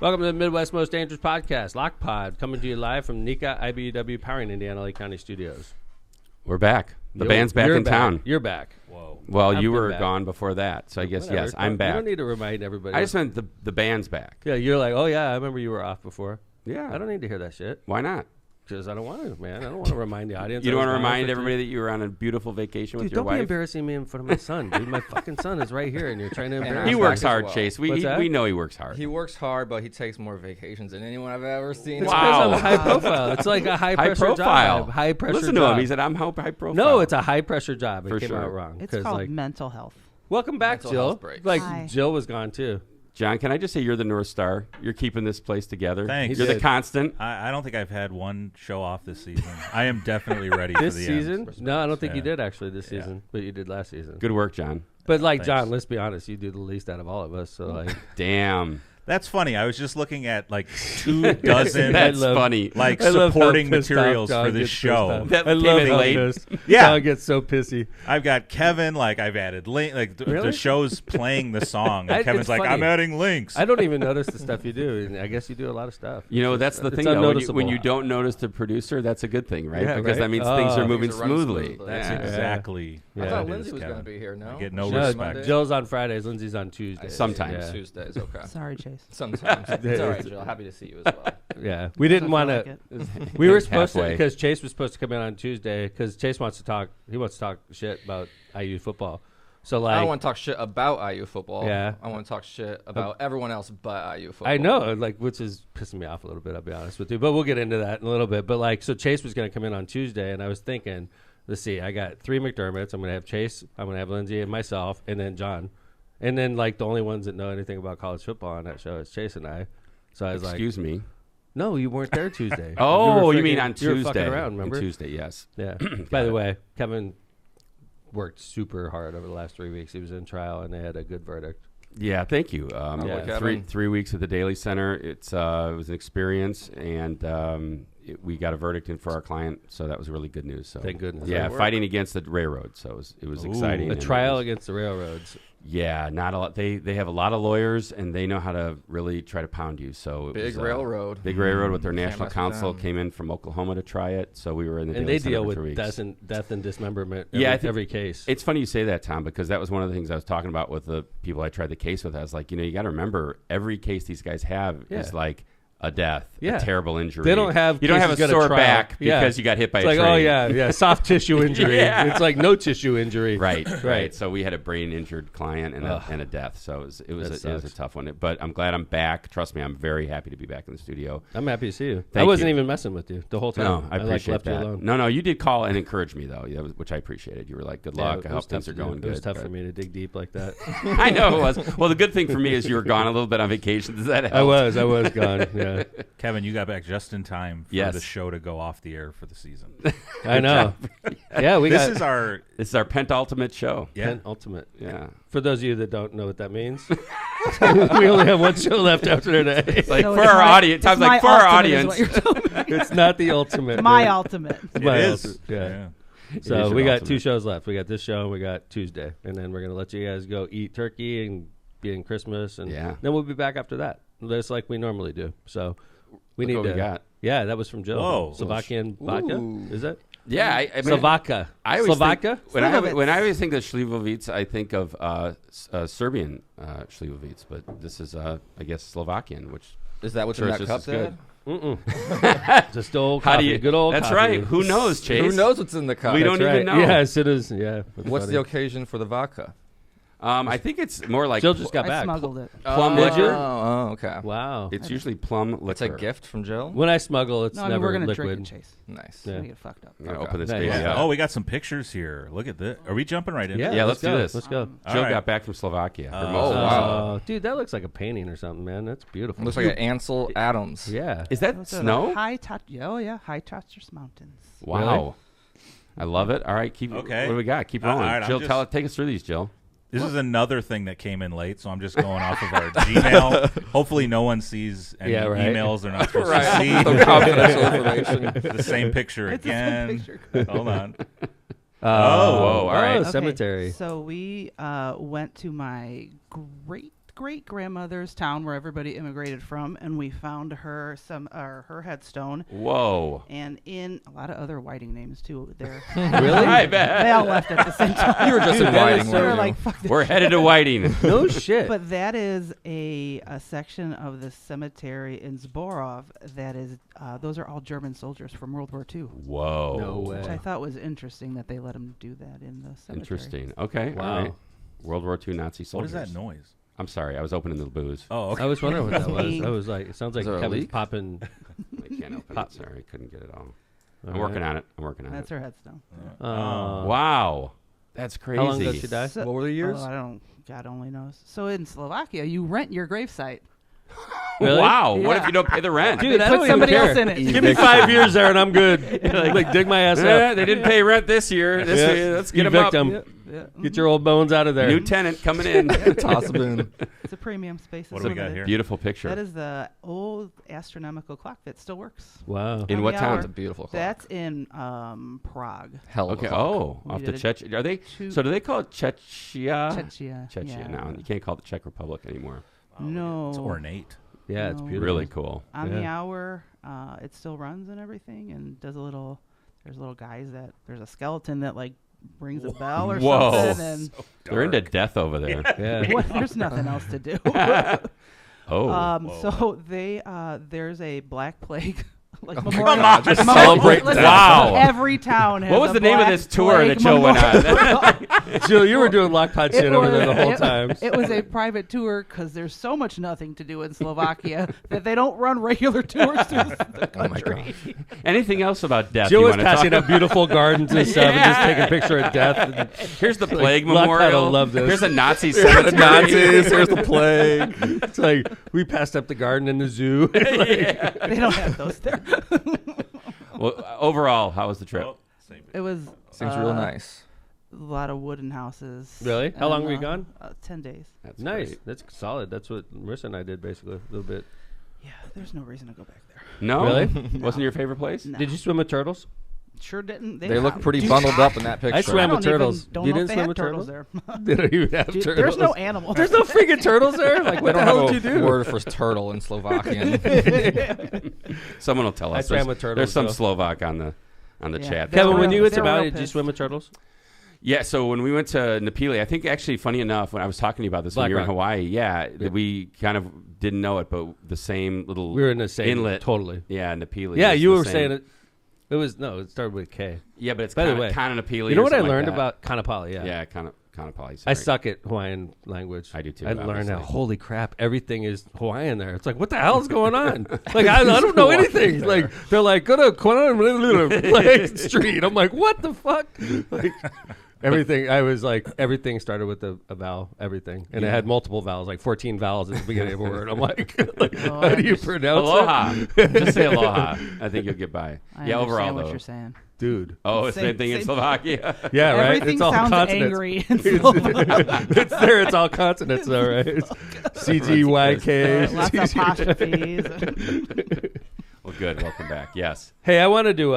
Welcome to the Midwest Most Dangerous Podcast, Lock Pod, coming to you live from NECA IBEW Powering Indiana Lake County Studios. We're back. The band's back in town. You're back. Whoa. Well, you were gone before that, so I guess, Whatever. yes, I'm back. You don't need to remind everybody. I just meant the band's back. Yeah, you're like, oh, yeah, I remember you were off before. Yeah. I don't need to hear that shit. Why not? Because I don't want to, man. I don't want to remind the audience. You don't want to remind everybody that you were on a beautiful vacation with your wife? Don't be embarrassing me in front of my son, dude. My fucking son is right here, and you're trying to embarrass He me. works hard, well. Chase. We know he works hard. He works hard, but he takes more vacations than anyone I've ever seen. It's because I'm high profile. It's like a high-pressure job. High-pressure Listen job. to him. He said, I'm high profile. No, it's a high-pressure job. It For came sure. out wrong. It's called mental health. Welcome back, Mental Jill. health breaks. Like, Hi. Jill was gone, too. John, can I just say you're the North Star? You're keeping this place together. Thanks. You're the constant. I don't think I've had one show off this season. I am definitely ready for This the season? end. No, I don't think you Yeah. did, actually, this season. But you did last season. Good work, John. But, like, Thanks. John, let's be honest. You do the least out of all of us. So, like, Damn. That's funny. I was just looking at like 2 dozen That's love- funny. like I love how supporting pissed off materials John for this gets pissed show. off. That I came love in how late. pissed. Yeah. John gets so pissy. I've got Kevin. Like I've added link. Like Really? the show's playing the song, and It's Kevin's like, funny. "I'm adding links." I don't even notice the stuff you do. And I guess you do a lot of stuff. You know, that's the It's thing, though. unnoticeable. When you don't notice the producer, that's a good thing, right? Yeah, because right? that means things are Oh. moving Things are running smoothly. smoothly. That's Yeah. exactly. Yeah. I what thought it Lindsay is, was going to Kevin. be here. No, I get no No, respect. Jill's on Fridays. Lindsay's on Tuesdays. Sometimes. Yeah. Tuesdays. Okay. Sorry, Chase. Sometimes. It's all right, Jill. Happy to see you as well. Yeah. We didn't want Doesn't to. feel like it. We were supposed to, Halfway. because Chase was supposed to come in on Tuesday, because Chase wants to talk. He wants to talk shit about IU football. So, I like, don't want to talk shit about IU football. Yeah. I want to talk shit about everyone else but IU football. I know, like, which is pissing me off a little bit, I'll be honest with you. But we'll get into that in a little bit. But, like, so Chase was going to come in on Tuesday, and I was thinking, let's see, I got 3 McDermotts. I'm going to have Chase, I'm going to have Lindsay and myself, and then John. And then, like, the only ones that know anything about college football on that show is Chase and I. So I was Excuse me. like, no, you weren't there Tuesday. Oh, were you mean freaking- on you were Tuesday? fucking around, remember? On Tuesday, yes. Yeah. By the way, Kevin worked super hard over the last 3 weeks. He was in trial, and they had a good verdict. Yeah, thank you. Yeah. Three weeks at the Daily Center. It was an experience, and we got a verdict in for our client, so that was really good news. So Thank goodness. Yeah, Good work. fighting against the railroad, so it was exciting. A and trial it was- against the railroads. Yeah, not a lot. They have a lot of lawyers, and they know how to really try to pound you. So it Big was, railroad. Big railroad with their Can't national mess with counsel them. came in from Oklahoma to try it. So we were in the And Daily they Center deal for with 3 weeks. death and dismemberment Yeah, I think- every case. It's funny you say that, Tom, because that was one of the things I was talking about with the people I tried the case with. I was like, you got to remember, every case these guys have Yeah. is like a death, Yeah. a terrible injury. They don't have you don't have a cases go to sore trial. back Yeah. because you got hit by It's a like, train. oh, yeah, soft tissue injury. Yeah. It's like no tissue injury. Right, Right. right. So we had a brain injured client and Ugh. a death. So it was That a sucks. tough one. But I'm glad I'm back. Trust me, I'm very happy to be back in the studio. I'm happy to see you. I Thank wasn't you. even messing with you the whole time. No, I appreciate left that. you alone. No, you did call and encourage me though, which I appreciated. You were like, "Good luck. it I was hope things tough are to do. going good." It was tough but- for me to dig deep like that. I know it was. Well, the good thing for me is you were gone a little bit on vacation. Does that help? I was gone. Yeah, Kevin, you got back just in time for Yes. the show to go off the air for the season. I know. Yeah, we This got is our This is our penultimate show. yeah. ultimate. Yeah. For those of you that don't know what that means, we only have one show left after today. It's like So for it's our my- audience. it's Tom's my like for our ultimate is audience. what you're telling me. It's not the ultimate. My dude. ultimate. It My is. ultimate, yeah. It So is we your got 2 ultimate. shows left. We got this show and we got Tuesday, and then we're gonna let you guys go eat turkey and be in Christmas, and Yeah. then we'll be back after that, just like we normally do. So we Look need what to. we got. Yeah, that was from Joe. Whoa. Slovakian vodka. Ooh. Is that Yeah, I mean, Slovakia? I always Slovakia. think, when I always think of Slivovic, I think of Serbian Slivovic, but this is I guess Slovakian, which Is that what's Sure, in it's that just cup, as Dad? Just old how coffee. do you? Good old. That's coffee. right. Who knows, Chase? Who knows what's in the cup? We That's don't even right. know. Yes, it is. Yeah. What's the occasion for the vodka? I think it's more like Jill just got I back. smuggled it. plum Did liquor. you? Oh, okay. Wow. It's usually plum liquor. It's a gift from Jill. When I smuggle, it's No, I mean, never we're gonna liquid. drink it, Chase. Nice. Yeah. We're gonna get fucked up. I'm gonna Okay. open this Nice. baby Yeah. up. Oh, we got some pictures here. Look at this. Are we jumping right into Yeah, it? Yeah, let's let's do go. this. Let's go. All Jill right. got back from Slovakia. Her Oh, most- wow. Dude, that looks like a painting or something, man. That's beautiful. Looks like an Ansel Adams. Yeah. Is that Those are the snow? High oh yeah, high Tatchers Mountains. Wow. I love it. All right, keep. Okay. What do we got? Keep All rolling. right, I'm Jill, just- take us through these, Jill. This is another thing that came in late, so I'm just going off of our Gmail. Hopefully, no one sees any Yeah, right. emails they're not supposed to Right. see. Some confidential information. The same picture It's the again. same picture. Hold on. whoa, all right. Oh, cemetery. So we went to my great great grandmother's town where everybody immigrated from, and we found her her headstone. Whoa. And in a lot of other Whiting names too. They're Really? I bet. they all left at the same time. You were just Dude, in that Whiting, is so- They weren't were you? like, fuck this. We're headed to Whiting. No shit. But that is a section of the cemetery in Zborov that is, those are all German soldiers from World War II. Whoa. No way. Which I thought was interesting that they let them do that in the cemetery. Interesting. Okay. Wow. All right. World War II Nazi What soldiers. is that noise? I'm sorry. I was opening the booze. Oh, okay. I was wondering what that was. I was like, it sounds like Is there a Kevin's leak? popping. I can't open it. Sorry. I couldn't get it all. I'm All working right. on it. I'm working on That's it. her headstone. Wow. That's crazy. How long ago did she die? What were the years? Oh, I don't. God only knows. So in Slovakia, you rent your gravesite. Really? Wow. What Yeah. if you don't pay the rent? Dude, They I put don't even somebody care. else in it. Give me 5 years there and I'm good. like dig my ass up. They didn't pay rent this year. This Yeah. year, let's You get them up. victim. Get your old bones out of there. New tenant coming in. Toss them in. It's a premium space. What It's do we got limited. here? Beautiful picture. That is the old astronomical clock that still works. Wow. In on what the town? hour. It's a beautiful clock. That's in Prague. Hell of a Okay. clock. Oh, We off the did Czech. Are they? two- So do they call it Czechia? Czechia. Czechia Yeah. now. You can't call it the Czech Republic anymore. No. It's ornate. Yeah, it's No. beautiful. Really cool. On the Yeah. hour, it still runs and everything, and does a little. There's little guys that there's a skeleton that like rings a bell or Whoa. something, and They're into death over there. Yeah. what, there's nothing else to do. Oh. So they there's a black plague. Like Oh my memorial. God, just Memorial- celebrate listen, that. Wow. Every town has What was a the name of Black this tour Plague that Joe went memorial. on? Jill, you were doing lockpod shit over there the whole time. It was a private tour because there's so much nothing to do in Slovakia that they don't run regular tours through the Oh my country. god. Anything else about death? Jill you was wanna talk passing up about? beautiful gardens and stuff and just taking a picture of death. Here's the plague Lockpod will memorial. love this. Here's a Nazi The cemetery. Nazis. Here's the plague. It's like we passed up the garden in the zoo. They don't have those there. Well, overall, how was the trip? Oh, same. It was Seems real nice. a lot of wooden houses. Really? How long and, were you gone? 10 days. That's Nice. great. That's solid. That's what Marissa and I did basically a little bit. Yeah, there's no reason to go back there. No, Really? Wasn't your favorite place? No. Did you swim with turtles? Sure didn't. They look pretty Dude, bundled up in that picture. I I swam don't with turtles. Even, don't You know didn't if they swim had with turtles turtles? there. They don't even have Dude, turtles. there's no animals. There's no freaking turtles there. Like what They the don't hell have did a you do? word for turtle in Slovakian. Someone will tell I us. swam There's- with turtles, There's some so- Slovak on the Yeah. chat. They're Kevin, when real- you went to they're Maui, real did you pissed. swim with turtles? Yeah, so when we went to Napili, I think actually funny enough, when I was talking to you about this when Black you were in Rock. Hawaii, that we kind of didn't know it, but the same little We were in the same inlet. Totally. Yeah, Napili. Yeah, is you the were same. saying it. It was no. It started with K. Yeah, but it's By the kind way, of Napili. You know or what I something like learned that. about Kanapali? Yeah. Yeah, kind of poly. I suck at Hawaiian language. I do too, I learned that. obviously. Holy crap! Everything is Hawaiian there. It's like, what the hell is going on? Like, I don't know anything. Like, they're like, go to like street. I'm like, what the fuck? Like, everything. I was like, everything started with a vowel. Everything, and it had multiple vowels, like 14 vowels at the beginning of a word. I'm like, how do you pronounce Aloha. it? Just say aloha. I think you'll get by. I Yeah, understand overall what though. you're saying. Dude. Oh, same Same- thing in same- Slovakia. Yeah, right. Everything It's all sounds consonants. angry in Slovak. It's there. It's all consonants, though, right? CGYK. Lots of apostrophes. Well, good. Welcome back. Yes. Hey, I want to do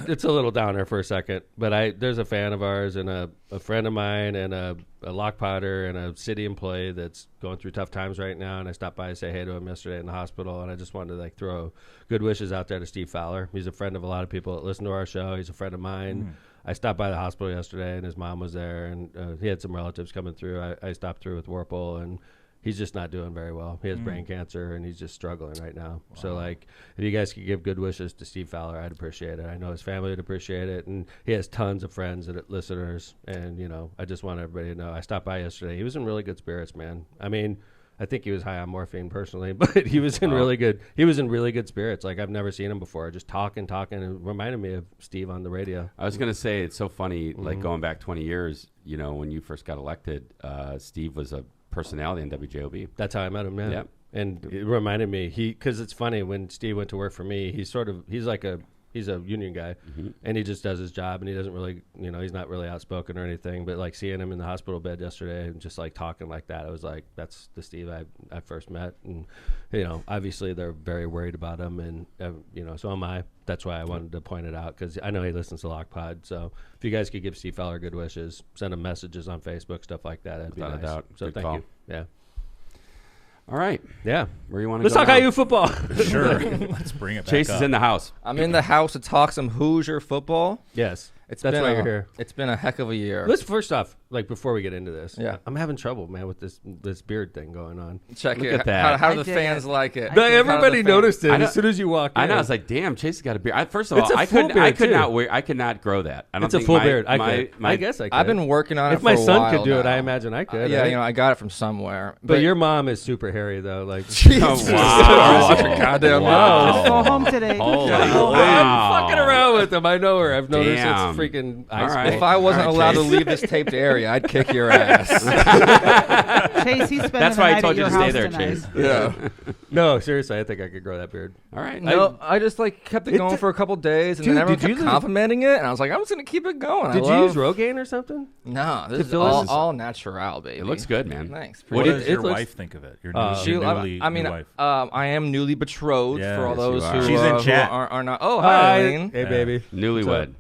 it's a little downer for a second, but there's a fan of ours and a friend of mine and a lock potter and a city employee that's going through tough times right now. And I stopped by to say hey to him yesterday in the hospital, and I just wanted to like throw good wishes out there to Steve Fowler. He's a friend of a lot of people that listen to our show. He's a friend of mine. I stopped by the hospital yesterday, and his mom was there, and he had some relatives coming through. I stopped through with Warple, and he's just not doing very well. He has brain cancer, and he's just struggling right now. Wow. So, like, if you guys could give good wishes to Steve Fowler, I'd appreciate it. I know his family would appreciate it, and he has tons of friends and listeners, and, you know, I just want everybody to know. I stopped by yesterday. He was in really good spirits, man. I mean, I think he was high on morphine personally, but he was in really good spirits. Like, I've never seen him before, just talking, and it reminded me of Steve on the radio. I was going to say, it's so funny, like going back 20 years, you know, when you first got elected, Steve was a personality in WJOB. That's how I met him, yeah. Yep. And it reminded me, because it's funny, when Steve went to work for me, he's a union guy, and he just does his job, and he doesn't really, you know, he's not really outspoken or anything, but like seeing him in the hospital bed yesterday and just like talking like that, I was like, that's the Steve I first met. And, you know, obviously they're very worried about him, and, you know, so am I. That's why I wanted to point it out, because I know he listens to Lockpod. So if you guys could give Steve Fowler good wishes, send him messages on Facebook, stuff like that, that'd Without be a nice. doubt. So Good thank call. you. Yeah. All right. Yeah. Where you want to Let's go talk now? IU football. Sure. Let's bring it back Chase up. is in the house. I'm in the house to talk some Hoosier football. Yes. That's why you're here. It's been a heck of a year. Let's first off, like before we get into this, Yeah. I'm having trouble, man, with this beard thing going on. Check Look it. at that. How I do the dig fans it. like it? I No, dig it. everybody noticed it I know- as soon as you walk in. I know. I was like, damn, Chase has got a beard. First of all, It's a I full could beard, not too. wear. I could not grow that. I don't It's a think full my- beard. I my- could. my- I guess I could. I've been working on it If for my a son while could do it, now. I imagine I could. Yeah, right? I got it from somewhere. But your mom is super hairy, though. Like, Jesus. wow. Watch your goddamn Wow. Just go home today. Holy I'm wow. fucking around with them. I know her. I've known her Damn. since freaking All high right. school. If I wasn't All right, allowed to Chase. leave this taped area, I'd kick your ass. Chase, he's spending That's the why I night told at you your to stay house there, tonight. Chase. Yeah. No, seriously, I think I could grow that beard. All right. No, I just like kept it going for a couple days, and Dude, then everyone did you kept lose- complimenting it, and I was like, I'm just gonna keep it going. Did you use Rogaine or something? No, To this is fill all, this? all natural, baby. It looks good, man. Thanks. What It- does it your looks- wife think of it? Your She, newly I mean, new wife. I am newly betrothed Yeah. for all Yes, you those are. who, She's in who chat. are not. Oh, hi, Eileen. Hey, Yeah. baby. Newlywed.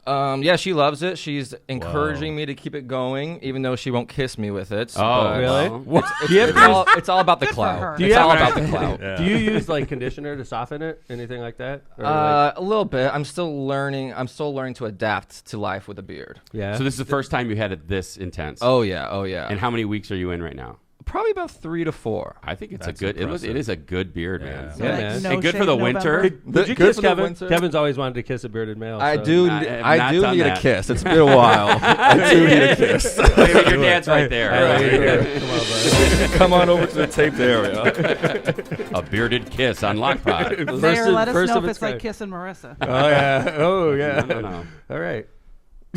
Yeah, she loves it. She's encouraging me to keep it going, even though she won't kiss me with it. Oh, but Really? well. It's all about the Good for clout. her. Do you It's all have- about the clout. Yeah. Do you use like conditioner to soften it? Anything like that? Or, like, A little bit. I'm still learning to adapt to life with a beard. yeah. So this is the first time you had it this intense. Oh yeah. And how many weeks are you in right now? Probably about 3 to 4. I think it's That's a good. It impressive. is a good beard, man. Yeah, Like, man. no And good for shave the November? winter. Would you Good kiss for the Kevin? winter. Kevin's always wanted to kiss a bearded male. I so- do. I have I not do done need that. a kiss. It's been a while. I do need a kiss. Wait, your dad's right there. Come on, bud. Come on over to the taped area. A bearded kiss on Lockpod. Mayor, let us first know of if its it's like kind. kissing Marissa. Oh yeah. Oh yeah. No. All right.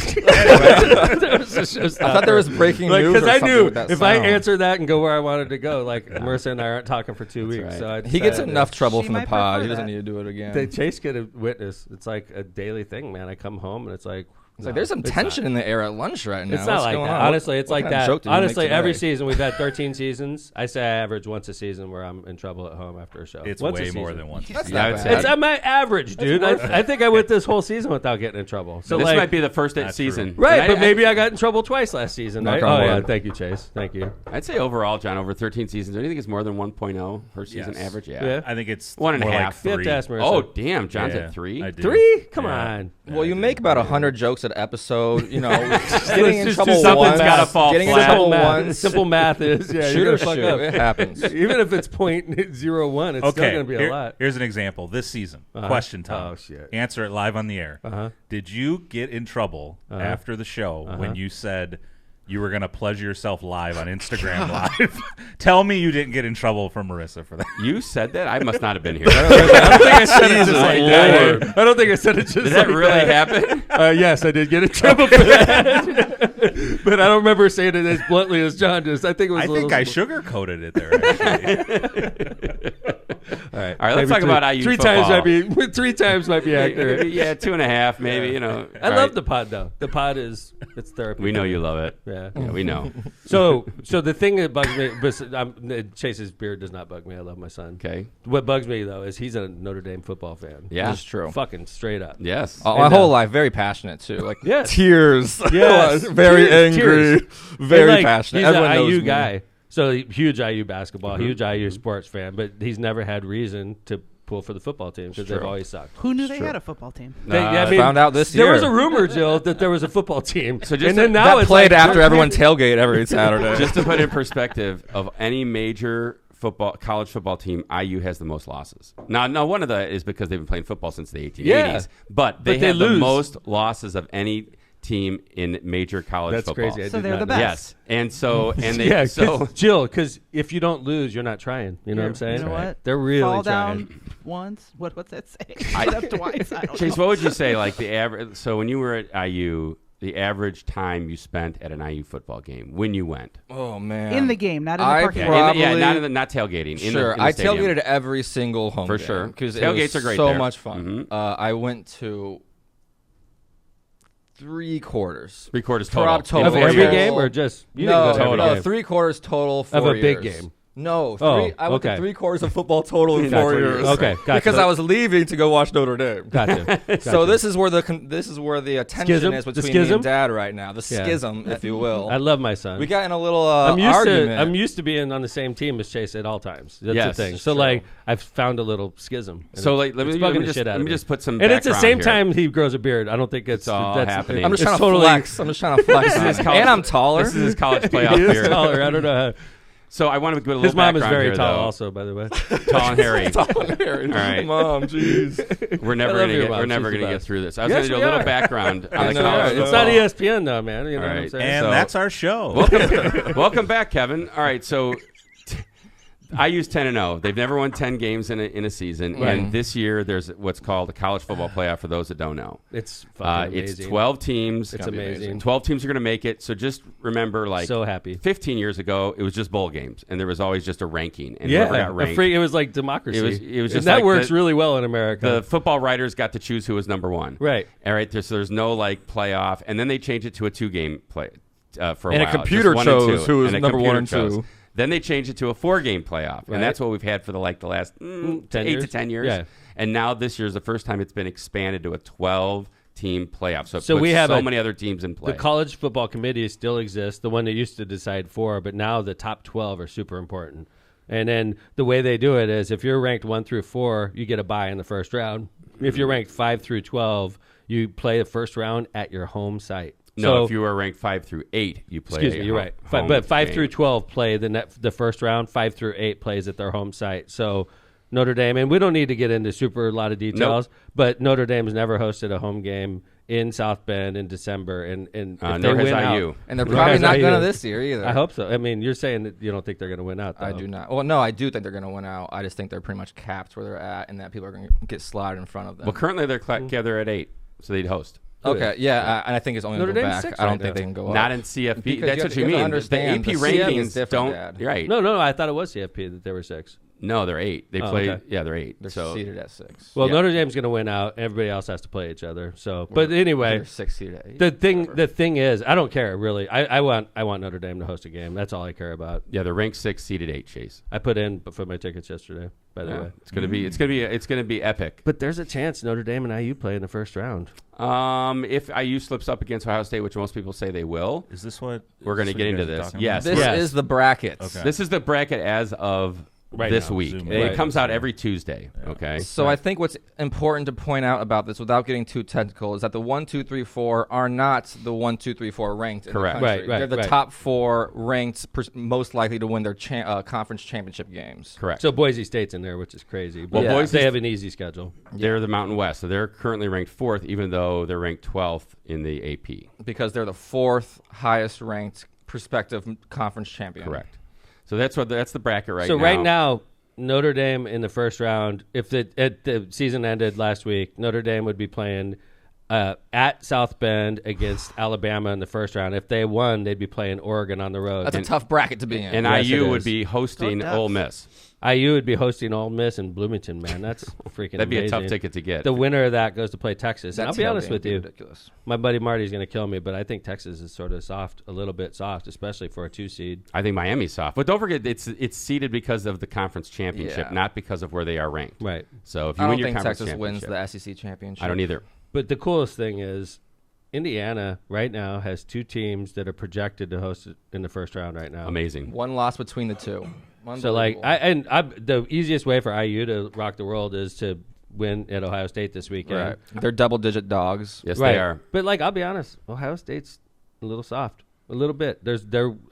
I thought there was breaking news. Because or I something knew with that if I sound. answered that and go where I wanted to go, like Marissa and I aren't talking for 2 weeks. right. So I He gets decided enough trouble She from the might pod. prefer He doesn't that. need to do it again. The Chase get a witness. It's like a daily thing, man. I come home and it's like. It's like there's some it's tension not. in the air at lunch right now. It's not What's like going that. on? Honestly, it's What like kind of that. joke did you make Honestly, every today? season we've had 13 seasons. I say I average once a season where I'm in trouble at home after a show. It's once a way more season. than once. That's Yeah, I not would bad. say It's at my average, dude. I think I went this whole season without getting in trouble. So this like, might be the first That's season. right, And but maybe I got in trouble twice last season. Knock Right? on Oh yeah, wood. thank you, Chase. Thank you. I'd say overall, John, over 13 seasons, do you think it's more than 1.0 per season Yes. average? Yeah. I think it's 1.5. more like You have 3. to ask Marissa. Oh, damn. John's Yeah, at 3. I do. 3? Come Yeah. on. Well, you make about 100 jokes an episode. You know, Let's getting in just trouble do something once. that's gotta fall Getting in flat. trouble Simple math. once. Simple math is yeah. Shoot You're or gonna fuck shoot. up. It happens. Even if it's .01, it's still Okay, gonna be a lot. here's an example. This season, Uh-huh. question time. Oh, shit. Answer it live on the air. Uh-huh. Did you get in trouble after the show when you said you were going to pleasure yourself live on Instagram Live? Tell me you didn't get in trouble from Marissa for that. You said that? I must not have been here. I don't think I said it just like that. I don't think I said it just Did that like really that. happen? Yes, I did get in trouble for that. But I don't remember saying it as bluntly as John does. I think it was I a think little I sugar-coated it there, actually. All right, All right, let's maybe talk about IU three football. times might be accurate. Yeah, 2.5, maybe, you know. I love the pod, though. The pod it's therapy. We know you love it. Yeah. Yeah, we know. So the thing that bugs me, but Chase's beard does not bug me. I love my son. Okay. What bugs me though is he's a Notre Dame football fan. Yeah. That's true. Fucking straight up. Yes. My And, whole life, very passionate too. Like Yes. tears. Yes. very Tears, angry. tears. Very And, like, passionate. He's Everyone an knows IU me. guy, so huge IU basketball, huge IU sports fan. But he's never had reason to pull for the football team because they've true. always sucked. Who knew they had a football team? Found out this There year. was a rumor, Jill, that there was a football team. So just and then to- now that it's played like, after everyone tailgate every Saturday. Just to put in perspective, of any major college football team, IU has the most losses. Now, one of that is because they've been playing football since the 1880s. Yeah. But they But they have the lose. most losses of any team in major college That's football. crazy. I So did they're not the know. best. Yes, and so and they Yeah, so Jill, because if you don't lose, you're not trying. You know what I'm saying? You know what? They're really Fall trying. down once. What's that say? Get up twice. I don't Chase, know. what would you say? Like the average. So when you were at IU, the average time you spent at an IU football game when you went. Oh man. In the game, not in the I parking pro- lot. Probably- not tailgating. Sure, in the I stadium. tailgated every single home For game, sure. because Tailgates are great So there. much fun. Mhm. I went to 3/4. 3/4 Prob- total. total. Of In 4 every years. game or just you no, didn't go to every no, game. 3/4 total. 4 Of a big years. game. No, Oh, I went to okay. 3 quarters of football total in Gotcha. 4 years. Okay, gotcha. Because I was leaving to go watch Notre Dame. Gotcha. So this is where the attention Schism? is The between me schism? and Dad right now. The Yeah. schism, if you will. I love my son. We got in a little I'm used argument. I'm used to being on the same team as Chase at all times. That's Yes, the thing. it's So true. like I've found a little schism. And So it's- like, it's let bugging me the just shit out let of me me. just put some. And it's the background same here. time he grows a beard. I don't think it's all that's happening. I'm just it's trying to totally, flex. I'm just trying to flex. on it. college- And I'm taller. This is his college playoff He is period. taller. I don't know. So I want to put a little His mom is background very here, tall, though. also, by the way. Tall and hairy. All right. Mom, jeez. We're never I love gonna your get. mom. We're never She's the gonna get best. through this. I was Yes, gonna do a we little are. background on the know, college. right? It's not football. ESPN though, man. You know what I'm right. saying? And So- that's our show. Welcome back, Kevin. All right, so I use 10-0. They've never won 10 games in a season, and this year there's what's called the college football playoff. For those that don't know, It's fucking it's amazing. 12 teams. It's amazing. 12 teams are going to make it. So just remember, like, So happy. 15 years ago, it was just bowl games, and there was always just a ranking, and whoever got Yeah, ranked. it was like democracy. It was And just that like works the- really well in America. The football writers got to choose who was number one. Right. All right. So there's no like playoff, and then they changed it to a 2-game play for a And a while. computer just 1 and chose 2. who was And a number computer 1 and chose. 2. Then they changed it to a 4-game playoff, Right. and that's what we've had for the last 10 8 to years? 10 years. Yeah. And now this year is the first time it's been expanded to a 12-team playoff. So it So puts we have so a- many other teams in play. The college football committee still exists, the one that used to decide 4, but now the top 12 are super important. And then the way they do it is if you're ranked 1 through 4, you get a bye in the first round. If you're ranked 5 through 12, you play the first round at your home site. No, So- if you were ranked 5 through 8, you play. Excuse me, you're right. But 5 through 12 play the first round. 5 through 8 plays at their home site. So Notre Dame, and we don't need to get into a lot of details, but Notre Dame's never hosted a home game in South Bend in December, and if they nor has win IU. out, And they're nor probably has not IU. going to this year either. I hope so. I mean, you're saying that you don't think they're going to win out, though. I do not. Well, no, I do think they're going to win out. I just think they're pretty much capped where they're at, and that people are going to get slaughtered in front of them. Well, currently they're together at 8, so they'd host. Okay, yeah, and I think it's only Notre going to go Dame's back. 6 I don't right think now. they can go up. Not in CFP. Because That's you what you gotta mean. understand, the AP the CFP is rankings different, don't. Dad. You're right. No, I thought it was CFP that they were 6. No, they're 8. They Oh, play. okay. Yeah, they're 8. They're so seated at 6. Well, Yeah. Notre Dame's going to win out. Everybody else has to play each other. So, but anyway, They're 6 seated at 8. the thing is, I don't care really. I want Notre Dame to host a game. That's all I care about. yeah, they're ranked 6, seated 8. Chase. I put in for my tickets yesterday. By the Yeah. way, It's gonna be epic. but there's a chance Notre Dame and IU play in the first round. If IU slips up against Ohio State, which most people say they will, Is this what we're going to is get what you into guys are this. talking Yes, about? This Yes. is the brackets. Okay. this is the bracket as of Right this now. week. Zoom It right. comes out every Tuesday. Okay. So I think what's important to point out about this, without getting too technical, is that the 1, 2, 3, 4 are not the 1, 2, 3, 4 ranked in Correct. the country. Right, They're the right. top 4 ranked, most likely to win their conference championship games. Correct. So Boise State's in there, which is crazy. But Well, Boise- they have an easy schedule. They're the Mountain West, so they're currently ranked 4th, even though they're ranked 12th in the AP. Because they're the 4th highest ranked prospective conference champion. Correct. So that's the bracket right now. So right now, Notre Dame in the first round. If the season ended last week, Notre Dame would be playing at South Bend against Alabama in the first round. If they won, they'd be playing Oregon on the road. That's a tough bracket to be in. and Yes, IU it would is. be hosting Go Ducks. Ole Miss. IU would be hosting Ole Miss in Bloomington. Man, that's freaking. That'd be a tough amazing. ticket to get. The winner of that goes to play Texas. And I'll be honest tailgate with would be you, ridiculous. my buddy Marty's going to kill me, but I think Texas is sort of soft, a little bit soft, especially for a 2 seed. I think Miami's soft, but don't forget it's seeded because of the conference championship, Yeah. not because of where they are ranked. Right. So if you I win don't your think conference Texas wins championship, the SEC championship. I don't either. But the coolest thing is Indiana right now has 2 teams that are projected to host it in the first round right now. Amazing. One loss between the two. So like, Unbelievable. the easiest way for IU to rock the world is to win at Ohio State this weekend. right. They're double-digit dogs. Yes, Right. they are. But like, I'll be honest, Ohio State's a little soft. A little bit.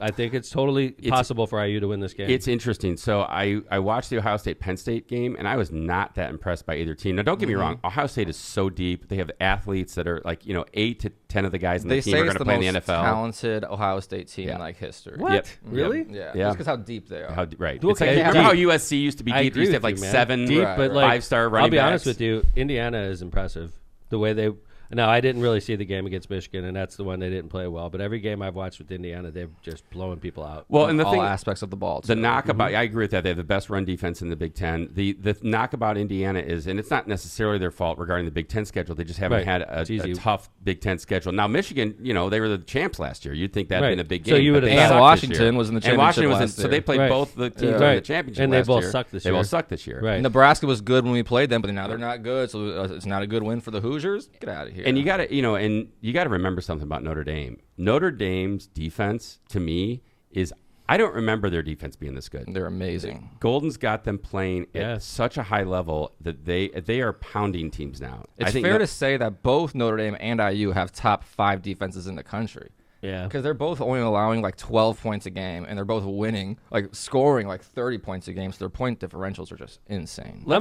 I think it's totally possible for IU to win this game. It's interesting. So I watched the Ohio State-Penn State game, and I was not that impressed by either team. Now, don't get me wrong. Ohio State is so deep. They have athletes that are like, 8 to 10 of the guys in the They team say are it's going to the play in most the NFL. talented Ohio State team Yeah. in like history. What? Yep. Really? Yeah. Yeah. Just because how deep they are. Right. Okay, It's like, deep. remember how USC used to be I deep? They agree used to have with like you, man. 7 deep, Right, but right. like, 5-star running I'll be honest backs. with you, Indiana is impressive. The way they, Now, I didn't really see the game against Michigan, and that's the one they didn't play well. But every game I've watched with Indiana, they're just blowing people out. Well, and the all thing, aspects of the ball. the knock about, I agree with that. They have the best run defense in the Big Ten. The knock about Indiana is, and it's not necessarily their fault regarding the Big Ten schedule. They just haven't had a tough Big Ten schedule. Now, Michigan, they were the champs last year. You'd think that'd been a big game. So you would have and Washington was in the championship last year. So they played both the teams in the championship and last they both year. sucked this year. They both sucked this year. Right. Nebraska was good when we played them, but now they're not good. So it's not a good win for the Hoosiers. Get out of here. And you got to remember something about Notre Dame. Notre Dame's defense, to me, is I don't remember their defense being this good. They're amazing. Golden's got them playing at such a high level that they are pounding teams now. It's fair to say that both Notre Dame and IU have top 5 defenses in the country. Yeah. Because they're both only allowing like 12 points a game, and they're both winning, like scoring like 30 points a game. So their point differentials are just insane. Can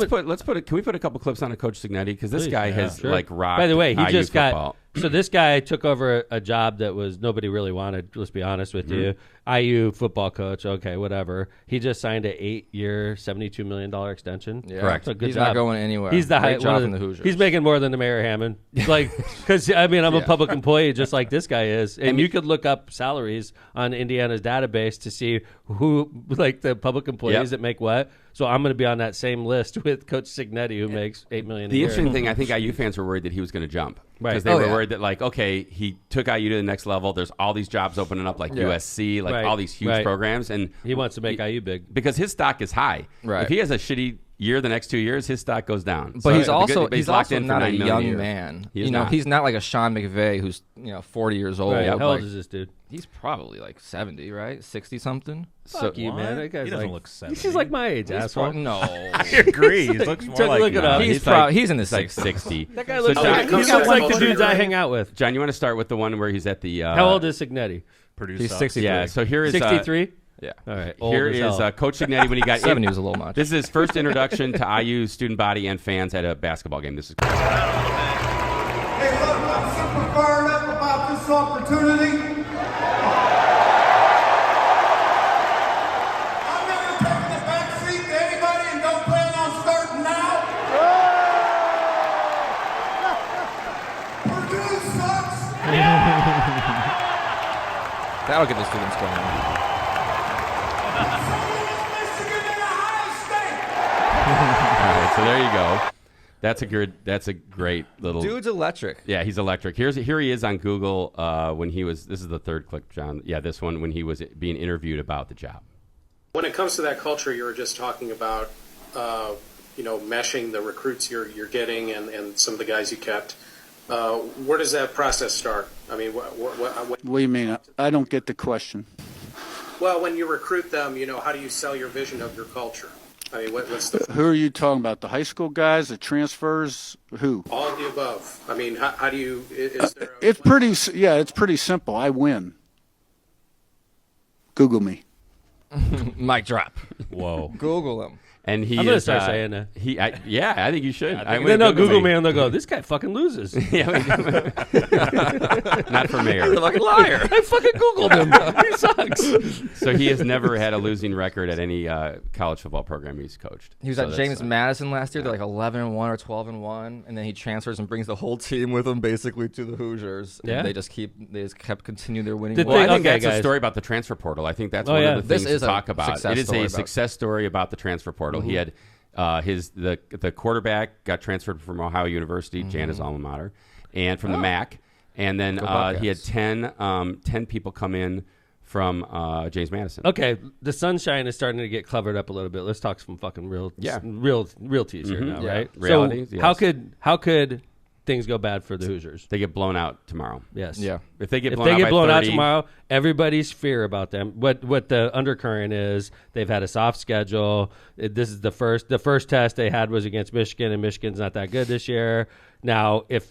we put a couple clips on Coach Signetti? Because this guy has rocked. By the way, he IU just football. So this guy took over a job that was nobody really wanted. Let's be honest with you. IU football coach. Okay, whatever. He just signed an 8-year, $72 million extension. Yeah. Correct. So good He's job. not going anywhere. He's the Great job in the Hoosiers. He's making more than the Mayor Hammond. Like, because I'm a public employee, just like this guy is, and you could look up salaries on Indiana's database to see who, like, the public employees that make what. So I'm going to be on that same list with Coach Signetti, who makes $8 million a year. The interesting thing, I think IU fans were worried that he was going to jump. Right. Because they were worried that, like, okay, he took IU to the next level. There's all these jobs opening up, like USC, like all these huge programs. And he wants to make IU big. Because his stock is high. Right. If he has a shitty year the next 2 years, his stock goes down. But So he's also locked in for not a $9 million young year. man. He's not. He's not like a Sean McVay who's 40 years old. Right. How Like, old is this dude? He's probably like 70, right? 60 something. Fuck you, man. That guy's He doesn't like, look 70. He's like my age, asshole. No. I agree. He looks more like look it up. He's in the like 60s. 60. That guy looks John, like he's like the dudes I hang out with. John, you want to start with the one where he's at the... How old is Signetti? Purdue He's sucks. 63. Yeah, so here is... 63? Yeah. All right. Here is Coach Signetti when he got 70 was a little much. This is his first introduction to IU student body and fans at a basketball game. This is Hey, look, I'm super fired up about this opportunity. I'm never taking the back seat to anybody and don't plan on starting now. Purdue sucks. That'll get the students going. Michigan and Ohio State. all right. So there you go. That's a great little. Dude's electric. Yeah, he's electric. Here he is on Google when he was. This is the third clip, John. Yeah, this one when he was being interviewed about the job. When it comes to that culture you were just talking about, meshing the recruits you're getting and some of the guys you kept, where does that process start? I mean, What do you mean? I don't get the question. well, when you recruit them, how do you sell your vision of your culture? I mean, what's the Who are you talking about? The high school guys, the transfers? Who? all of the above? I mean, how do you? Is there? It's pretty simple. I win. Google me. Mic drop. Whoa. Google him. And he I'm gonna is, start saying that. I think you should. Then they'll Google me and they'll go, this guy fucking loses. Not for mayor. You're like a liar. I fucking Googled him. He sucks. So he has never had a losing record at any college football program he's coached. He was So at that's, James Madison last year. They're like 11-1 or 12-1, and then he transfers and brings the whole team with him, basically, to the Hoosiers. Yeah. And they just kept continuing their winning. Did ways. Well, I think Okay, that's a guys. story about the transfer portal. I think that's Oh, one yeah. of the This things is to a talk about. success It is story a about- success story about the transfer portal. He had the quarterback got transferred from Ohio University, Jana's alma mater, and from the MAC, and then he had 10 people come in from James Madison. Okay, the sunshine is starting to get covered up a little bit. Let's talk some fucking real teas here now, Yeah. right? Realities, So yes. how could things go bad for the Hoosiers? They get blown out tomorrow. Yes. Yeah. If they get If blown they out get by blown 30, out tomorrow, everybody's fear about them. What the undercurrent is, they've had a soft schedule. This is the first test they had was against Michigan, and Michigan's not that good this year. Now, if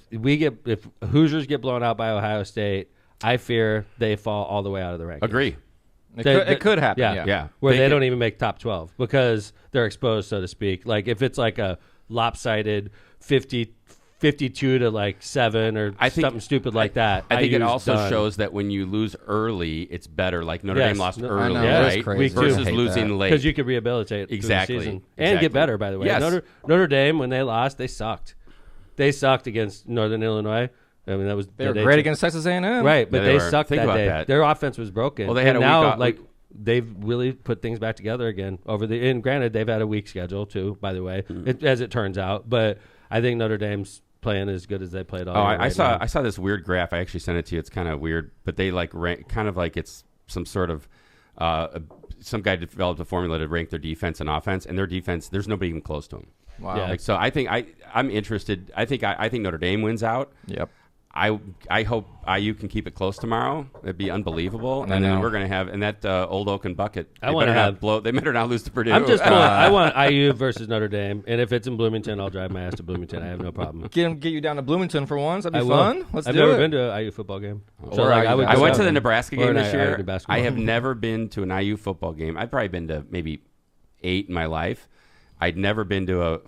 Hoosiers get blown out by Ohio State, I fear they fall all the way out of the rankings. Agree. It could happen. Yeah, Yeah. where They they could- don't even make top 12 because they're exposed, so to speak. Like if it's like a lopsided 52 to like 7 or something stupid like that. I think it IU's also done. shows that when you lose early, it's better. Like Notre Yes. Dame lost No, I early, know. Yeah, that's right? crazy. Week two. Versus I hate losing that. late. because you could rehabilitate Exactly. through the season and Exactly. get better. By the way, Yes. Notre Dame when they lost, they sucked. They sucked against Northern Illinois. I mean, that was they were great against Texas A&M. Right, but Yeah, they were. sucked Think that about day. that. Their offense was broken. Well, they had and a now, week off. like, they've really put things back together again. And granted, they've had a weak schedule too, by the way, as it turns out. But I think Notre Dame's playing as good as they played all year. I saw this weird graph. I actually sent it to you. It's kind of weird, but they like rank, kind of like it's some sort of some guy developed a formula to rank their defense and offense, and their defense, there's nobody even close to them. Wow. Yeah. Like, so I think I'm interested. I think Notre Dame wins out. Yep. I hope IU can keep it close tomorrow. It'd be unbelievable. And then we're going to have that Old Oken bucket. I want to have They better not lose to Purdue. I'm just pulling. I want IU versus Notre Dame, and if it's in Bloomington, I'll drive my ass to Bloomington. I have no problem. Get you down to Bloomington for once. That'd be I will. fun. Let's I've do never it. been to an IU football game. I went to the Nebraska game Or this an year. IU basketball. I have never been to an IU football game. I've probably been to maybe 8 in my life. I'd never been to a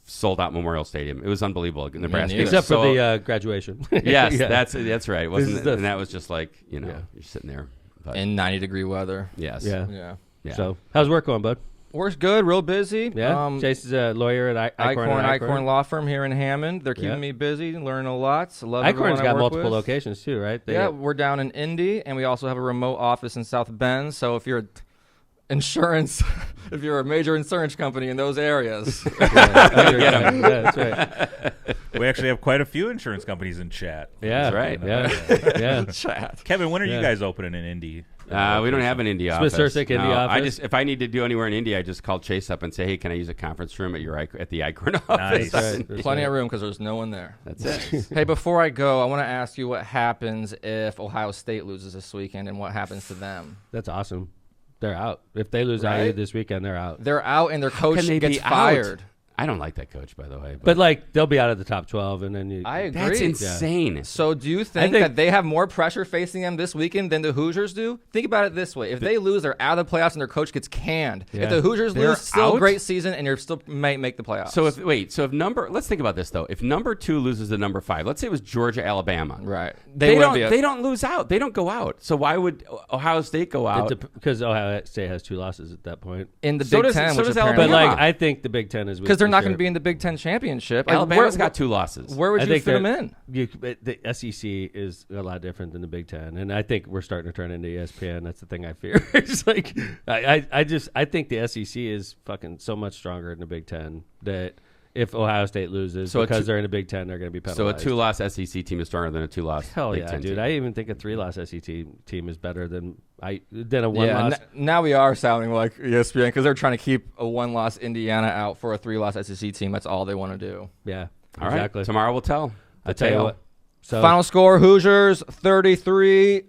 sold-out Memorial Stadium. It was unbelievable. Nebraska, except for the graduation. Yes, Yeah. that's right. Wasn't it? the- And that was just like Yeah. you're sitting there. But In 90-degree weather. yes, Yeah. Yeah. So, how's work going, bud? Work's good. Real busy. Yeah. Chase is a lawyer at Eichhorn Law Firm here in Hammond. They're keeping Yeah. me busy, learning a lot. So love everyone Eichhorn's I got work multiple with. locations too, right? Yeah, we're down in Indy, and we also have a remote office in South Bend. So if you're insurance, if you're a major insurance company in those areas, Yeah, that's right. We actually have quite a few insurance companies in chat. Yeah, That's right. Yeah, yeah. chat. Kevin, when are Yeah. you guys opening in Indy? We don't have an Indy Smith office. Sursick Indy No, office? if I need to do anywhere in Indy, I just call Chase up and say, "Hey, can I use a conference room at the Eichhorn office?" Nice. Right. That's Plenty right. of room because there's no one there. That's it. Hey, before I go, I want to ask you what happens if Ohio State loses this weekend, and what happens to them? That's awesome. They're out. If they lose Right? IU this weekend, they're out. They're out, and their coach Can they gets be out? fired. I don't like that coach, by the way. But like they'll be out of the top 12, and then I agree. that's insane. So do you think think- that they have more pressure facing them this weekend than the Hoosiers do? Think about it this way. If they lose, they're out of the playoffs and their coach gets canned. Yeah. If the Hoosiers They're lose, still out? a great season and you're still might make the playoffs. So let's think about this though. If number 2 loses to number 5, let's say it was Georgia, Alabama. right. They wouldn't don't. be They don't lose out. They don't go out. So why would Ohio State go out? because Ohio State has 2 losses at that point. in the So Big does- Ten, so which does apparently But Alabama. like I think the Big Ten is because they're not going to be in the Big Ten championship. Like, Alabama's where- got 2 losses. Where would I you think fit them in? The SEC is a lot different than the Big Ten, and I think we're starting to turn into ESPN. That's the thing I fear. It's like I think the SEC is fucking so much stronger than the Big Ten that if Ohio State loses because they're in the Big Ten, they're going to be penalized. So a 2-loss SEC team is stronger than a 2-loss Hell Big yeah, Ten dude! team. I even think a 3-loss SEC team is better than a 1-loss. Now we are sounding like ESPN because they're trying to keep a 1-loss Indiana out for a 3-loss SEC team. That's all they want to do. Yeah, All right. exactly. Tomorrow we'll tell. I tell you what. So Final score: Hoosiers 33,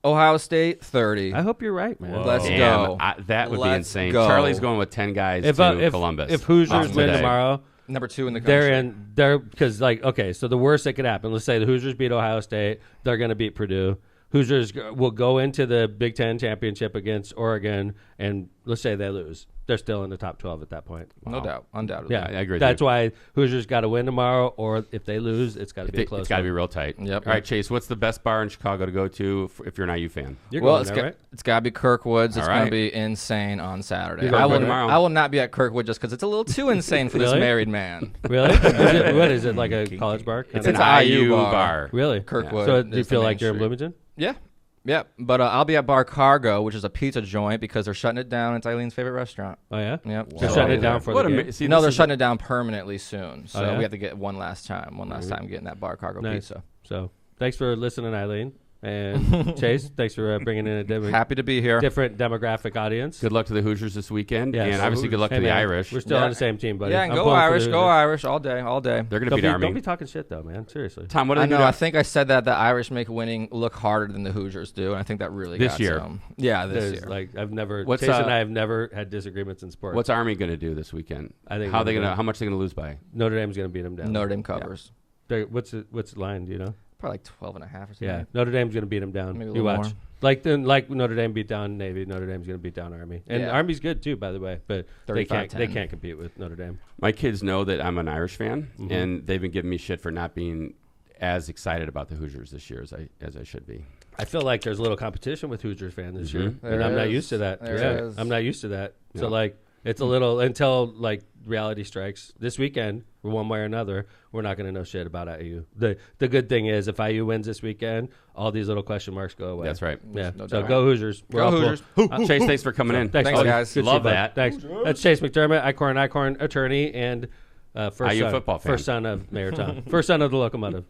Ohio State 30. I hope you're right, man. Whoa. Let's Damn, go. That would be Let's insane. go. Charlie's going with 10 guys If to Columbus. if Hoosiers Awesome win today. tomorrow, Number 2 in the country. they're because like okay, so the worst that could happen. Let's say the Hoosiers beat Ohio State, they're going to beat Purdue. Hoosiers will go into the Big Ten championship against Oregon, and let's say they lose. They're still in the top 12 at that point. No doubt, undoubtedly. Yeah, I agree with That's you. why Hoosiers got to win tomorrow, or if they lose, it's got to be a close. It's got to be one. real tight. Yep. All right, Chase, what's the best bar in Chicago to go to if you're an IU fan? You're Well, going it's there, right? it's got to be Kirkwood's. It's All going right. to be insane on Saturday. You're going I will, tomorrow. I will not be at Kirkwood just because it's a little too insane for this Really? married man. Really? What is it like a college bar? It's It's an an IU IU bar. bar. Really? Kirkwood. So do you is the feel main like you're in street. Bloomington? Yeah. Yeah. But I'll be at Bar Cargo, which is a pizza joint because they're shutting it down. It's Eileen's favorite restaurant. Oh yeah. Yep. They're So shutting I'll it be down there. for What the a game. see, No, this they're is- shutting it down permanently soon. So yeah? we have to get one last time getting that Bar Cargo Nice. pizza. So thanks for listening, Eileen. And Chase, thanks for bringing in a Happy to be here. different demographic audience. Good luck to the Hoosiers this weekend, Yeah, and so obviously good luck Hey, to the man, Irish. We're still Yeah. on the same team, buddy. Yeah, and I'm go pulling for Irish, the go Hoosiers. Irish all day, all day. They're going to Don't beat be, Army. don't be talking shit though, man. Seriously. Tom, what are I they know. doing? I think I said that the Irish make winning look harder than the Hoosiers do, and I think that really This got year. some. Yeah, this There's year. like I've never. What's, Chase and uh, I have never had disagreements in sports. What's Army going to do this weekend? I think how Notre Dame. much are they going to lose by? Notre Dame's going to beat them down. Notre Dame covers. What's the line? Do you know? Probably like 12.5 or something. Yeah, Notre Dame's going to beat them down. Maybe a You little watch. more. Like Notre Dame beat down Navy. Notre Dame's going to beat down Army, and Yeah. Army's good too, by the way. But they 35-10. can't compete with Notre Dame. My kids know that I'm an Irish fan, Mm-hmm. and they've been giving me shit for not being as excited about the Hoosiers this year as I should be. I feel like there's a little competition with Hoosiers fan this year, There and I'm not is. used to that. There Yeah, is. I'm not used to that. So Yeah. like, It's a little until like reality strikes this weekend, one way or another. We're not going to know shit about IU. The good thing is, if IU wins this weekend, all these little question marks go away. That's right. Yeah. No So doubt. go Hoosiers. Go Hoosiers. Chase, thanks for coming in. Thanks, Thanks, buddy. guys. Good to see Love you, bud. that. Thanks. That's Chase McDermott, Icorn attorney, and first IU son, football fan. first son of Mayor Tom, first son of the locomotive.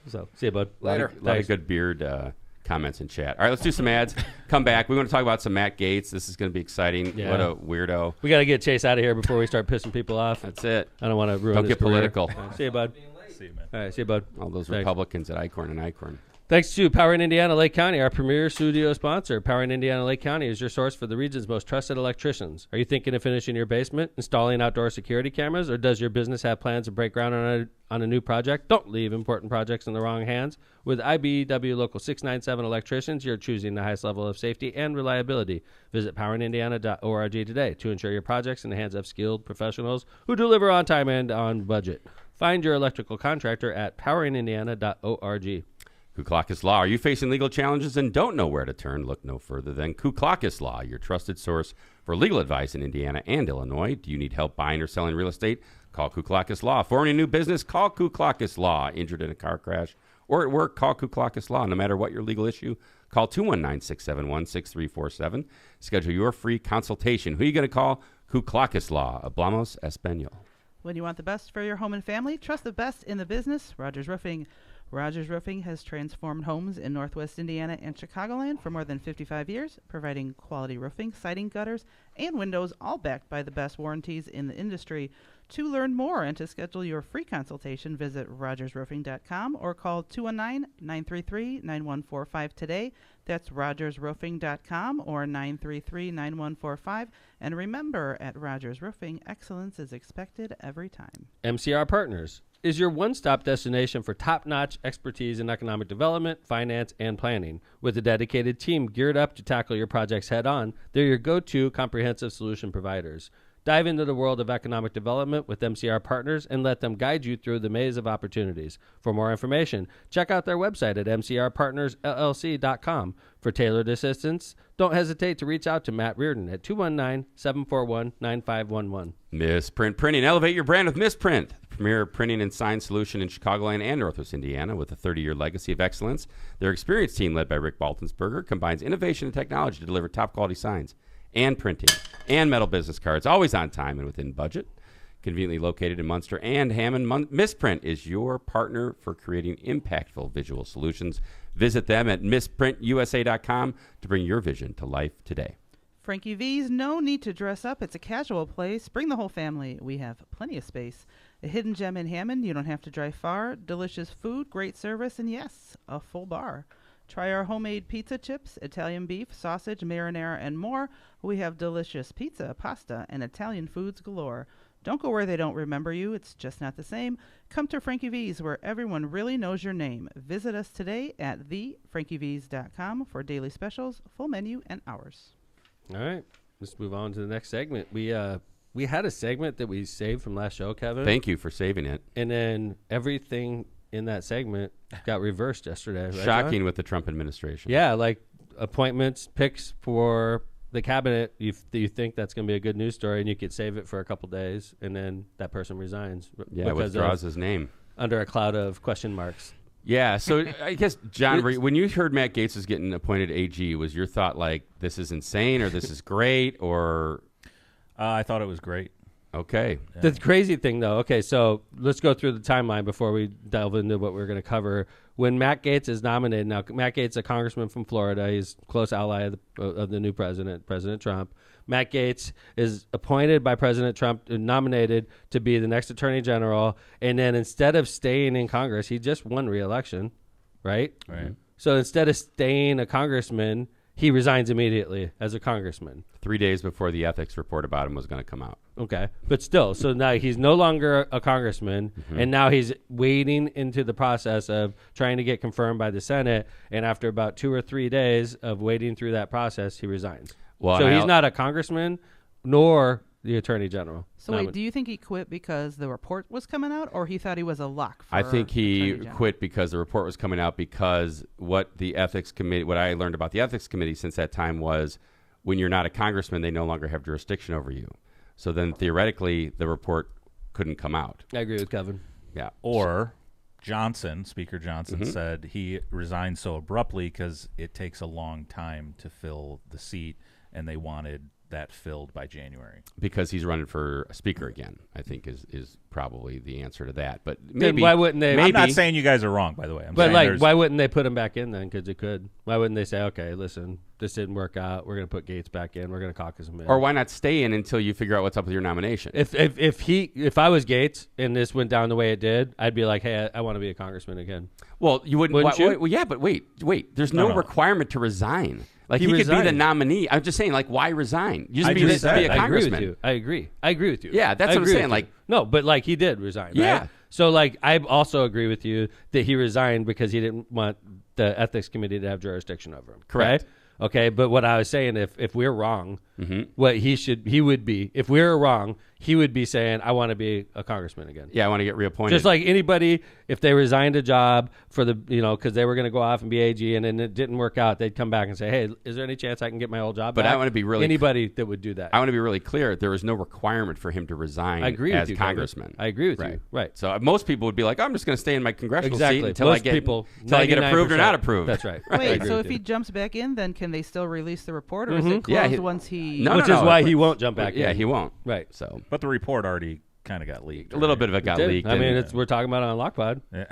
So see you, bud. Later. A lot of good beard comments in chat. All right, let's do some ads. Come back. We want to talk about some Matt Gaetz. This is going to be exciting. Yeah. What a weirdo. We got to get Chase out of here before we start pissing people off. That's it. I don't want to ruin Don't his get career. political. All right, see you, bud. See you, man. All right, see you, bud. All those Thanks. Republicans at Icorn and Icorn. Thanks to Power in Indiana Lake County, our premier studio sponsor. Power in Indiana Lake County is your source for the region's most trusted electricians. Are you thinking of finishing your basement, installing outdoor security cameras, or does your business have plans to break ground on a new project? Don't leave important projects in the wrong hands. With IBEW Local 697 electricians, you're choosing the highest level of safety and reliability. Visit powerindiana.org today to ensure your projects in the hands of skilled professionals who deliver on time and on budget. Find your electrical contractor at powerindiana.org. Kuklakis Law. Are you facing legal challenges and don't know where to turn? Look no further than Kuklakis Law, your trusted source for legal advice in Indiana and Illinois. Do you need help buying or selling real estate? Call Kuklakis Law. For any new business, call Kuklakis Law. Injured in a car crash or at work, call Kuklakis Law. No matter what your legal issue, call 219-671-6347. Schedule your free consultation. Who are you going to call? Kuklakis Law. Hablamos Español. When you want the best for your home and family, trust the best in the business, Rogers Roofing. Rogers Roofing has transformed homes in Northwest Indiana and Chicagoland for more than 55 years, providing quality roofing, siding, gutters, and windows, all backed by the best warranties in the industry. To learn more and to schedule your free consultation, visit rogersroofing.com or call 219-933-9145 today. That's rogersroofing.com or 933-9145. And remember, at Rogers Roofing, excellence is expected every time. MCR Partners is your one-stop destination for top-notch expertise in economic development, finance, and planning. With a dedicated team geared up to tackle your projects head-on, they're your go-to comprehensive solution providers. Dive into the world of economic development with MCR Partners and let them guide you through the maze of opportunities. For more information, check out their website at mcrpartnersllc.com. For tailored assistance, don't hesitate to reach out to Matt Reardon at 219-741-9511. Misprint Printing. Elevate your brand with Misprint, the premier printing and sign solution in Chicagoland and Northwest Indiana with a 30-year legacy of excellence. Their experienced team, led by Rick Baltonsberger, combines innovation and technology to deliver top-quality signs and printing and metal business cards, always on time and within budget. Conveniently located in Munster and Hammond, Misprint is your partner for creating impactful visual solutions. Visit them at misprintusa.com to bring your vision to life today. Frankie V's, no need to dress up. It's a casual place. Bring the whole family. We have plenty of space. A hidden gem in Hammond. You don't have to drive far. Delicious food, great service, and yes, a full bar. Try our homemade pizza chips, Italian beef, sausage, marinara, and more. We have delicious pizza, pasta, and Italian foods galore. Don't go where they don't remember you. It's just not the same. Come to Frankie V's, where everyone really knows your name. Visit us today at thefrankieV's.com for daily specials, full menu, and hours. All right, let's move on to the next segment. We had a segment that we saved from last show, Kevin. Thank you for saving it. And then everything in that segment got reversed yesterday. Right, Shocking John? with the Trump administration. Yeah, like appointments, picks for the cabinet. You think that's going to be a good news story, and you could save it for a couple days, and then that person resigns. Yeah, withdraws his name. Under a cloud of question marks. Yeah, so I guess, John, when you heard Matt Gaetz was getting appointed AG, was your thought like, this is insane, or this is great, or? I thought it was great. Okay. Yeah. The crazy thing, though, okay, so let's go through the timeline before we delve into what we're going to cover. When Matt Gaetz is nominated, now Matt Gaetz is a congressman from Florida. He's a close ally of the new president, President Trump. Matt Gaetz is appointed by President Trump, nominated to be the next attorney general, and then instead of staying in Congress, he just won re-election, right? Right. So instead of staying a congressman, he resigns immediately as a congressman. 3 days before the ethics report about him was going to come out. Okay. But still, so now he's no longer a congressman, and now he's wading into the process of trying to get confirmed by the Senate, and after about 2 or 3 days of wading through that process, he resigns. Well, so he's not a congressman nor the attorney general. So wait, do you think he quit because the report was coming out, or he thought he was a lock for I think he attorney general? quit because the report was coming out, because what the ethics committee, what I learned about the ethics committee since that time was when you're not a congressman, they no longer have jurisdiction over you. So then theoretically, the report couldn't come out. I agree with Kevin. Yeah. Or Speaker Johnson said he resigned so abruptly because it takes a long time to fill the seat, and they wanted that filled by January. Because he's running for speaker again, I think is probably the answer to that. But Then maybe why wouldn't they? I'm not saying you guys are wrong, by the way. But like, why wouldn't they put him back in then? Because it could. Why wouldn't they say, okay, listen, this didn't work out. We're going to put Gaetz back in. We're going to caucus him in. Or why not stay in until you figure out what's up with your nomination? If I was Gaetz and this went down the way it did, I'd be like, hey, I want to be a congressman again. Well, you wouldn't. Wouldn't you? Well, yeah, but wait. There's no requirement to resign. Like he could be the resigned. Nominee. I'm just saying, like, why resign? You just be a I agree with congressman. you. I agree with you. Yeah, that's I what I'm agree saying. with Like, you. No, but like he did resign. Yeah. Right? So like I also agree with you that he resigned because he didn't want the ethics committee to have jurisdiction over him. Correct. Right? Okay, but what I was saying, if we're wrong, what he would be, if we're wrong, he would be saying, I want to be a congressman again. Yeah, I want to get reappointed. Just like anybody, if they resigned a job for the, because they were going to go off and be AG and then it didn't work out, they'd come back and say, hey, is there any chance I can get my old job back? I want to be really anybody that would do that. I want to be really clear. There was no requirement for him to resign I agree as with you, congressman. Kevin. I agree with you. Right. So most people would be like, I'm just going to stay in my congressional seat Exactly. until Most I get people, until I get approved or 99%. not approved. That's right. Wait, agree so with if he you. jumps back in, then can they still release the report, or is it closed Yeah, once he? No, Which no, is no, why it- he won't jump back in. Yeah, he won't. Right. So But the report already kind of got leaked. a little bit of it got Did. leaked. I mean, and- we're talking about it on Lockpod. Yeah.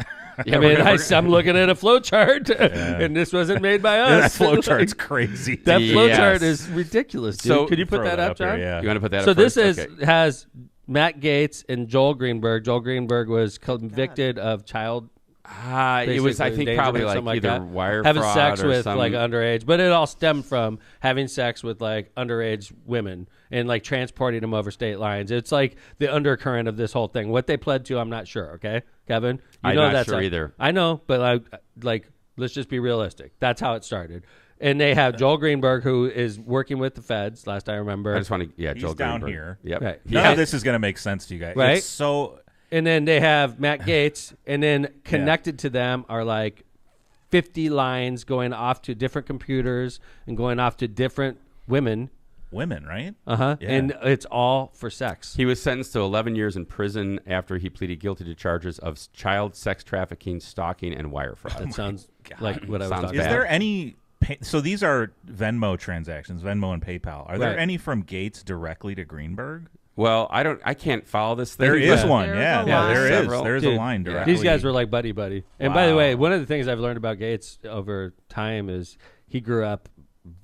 yeah, I we're mean, gonna- I'm looking at a flow chart, and this wasn't made by us. that flow Like, chart's crazy. That flow Yes. chart is ridiculous, dude. So- Could you put Throw that up, there, John? yeah. You want to put that So up this first? is Okay. has Matt Gaetz and Joel Greenberg. Joel Greenberg was convicted of child. It was, I think, basically probably endangerment, like something either that. wire having fraud sex or with some, like underage, but it all stemmed from having sex with like underage women and like transporting them over state lines. It's like the undercurrent of this whole thing. What they pled to, I'm not sure. Okay, Kevin, I'm know not that's sure either. I know, but let's just be realistic. That's how it started. And they have Joel Greenberg, who is working with the feds. Last I remember, I just want to, He's Joel down Greenberg. here. Yep. Right. None Yeah. of this is going to make sense to you guys. Right. It's so. And then they have Matt Gaetz, and then connected to them are like 50 lines going off to different computers and going off to different women. Women, right? Yeah. And it's all for sex. He was sentenced to 11 years in prison after he pleaded guilty to charges of child sex trafficking, stalking, and wire fraud. That sounds like what I was Sounds talking Is bad. about. there any? So these are Venmo transactions, Venmo and PayPal. Are there Right. any from Gaetz directly to Greenberg? Well, I can't follow this thing. There is but- one. There's Yeah, a yeah, line. there is. Several. There's Dude, a line directly. These guys were like buddy. And by the Wow. way, one of the things I've learned about Gaetz over time is he grew up